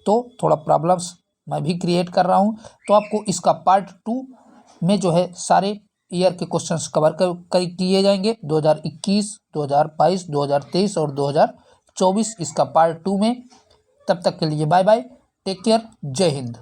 तो थोड़ा प्रॉब्लम्स मैं भी क्रिएट कर रहा हूँ। तो आपको इसका पार्ट 2 में जो है सारे ईयर के क्वेश्चंस कवर किए जाएंगे। 2021, 2022, 2023 और 2024 इसका पार्ट 2 में। तब तक के लिए बाय बाय, टेक केयर, जय हिंद।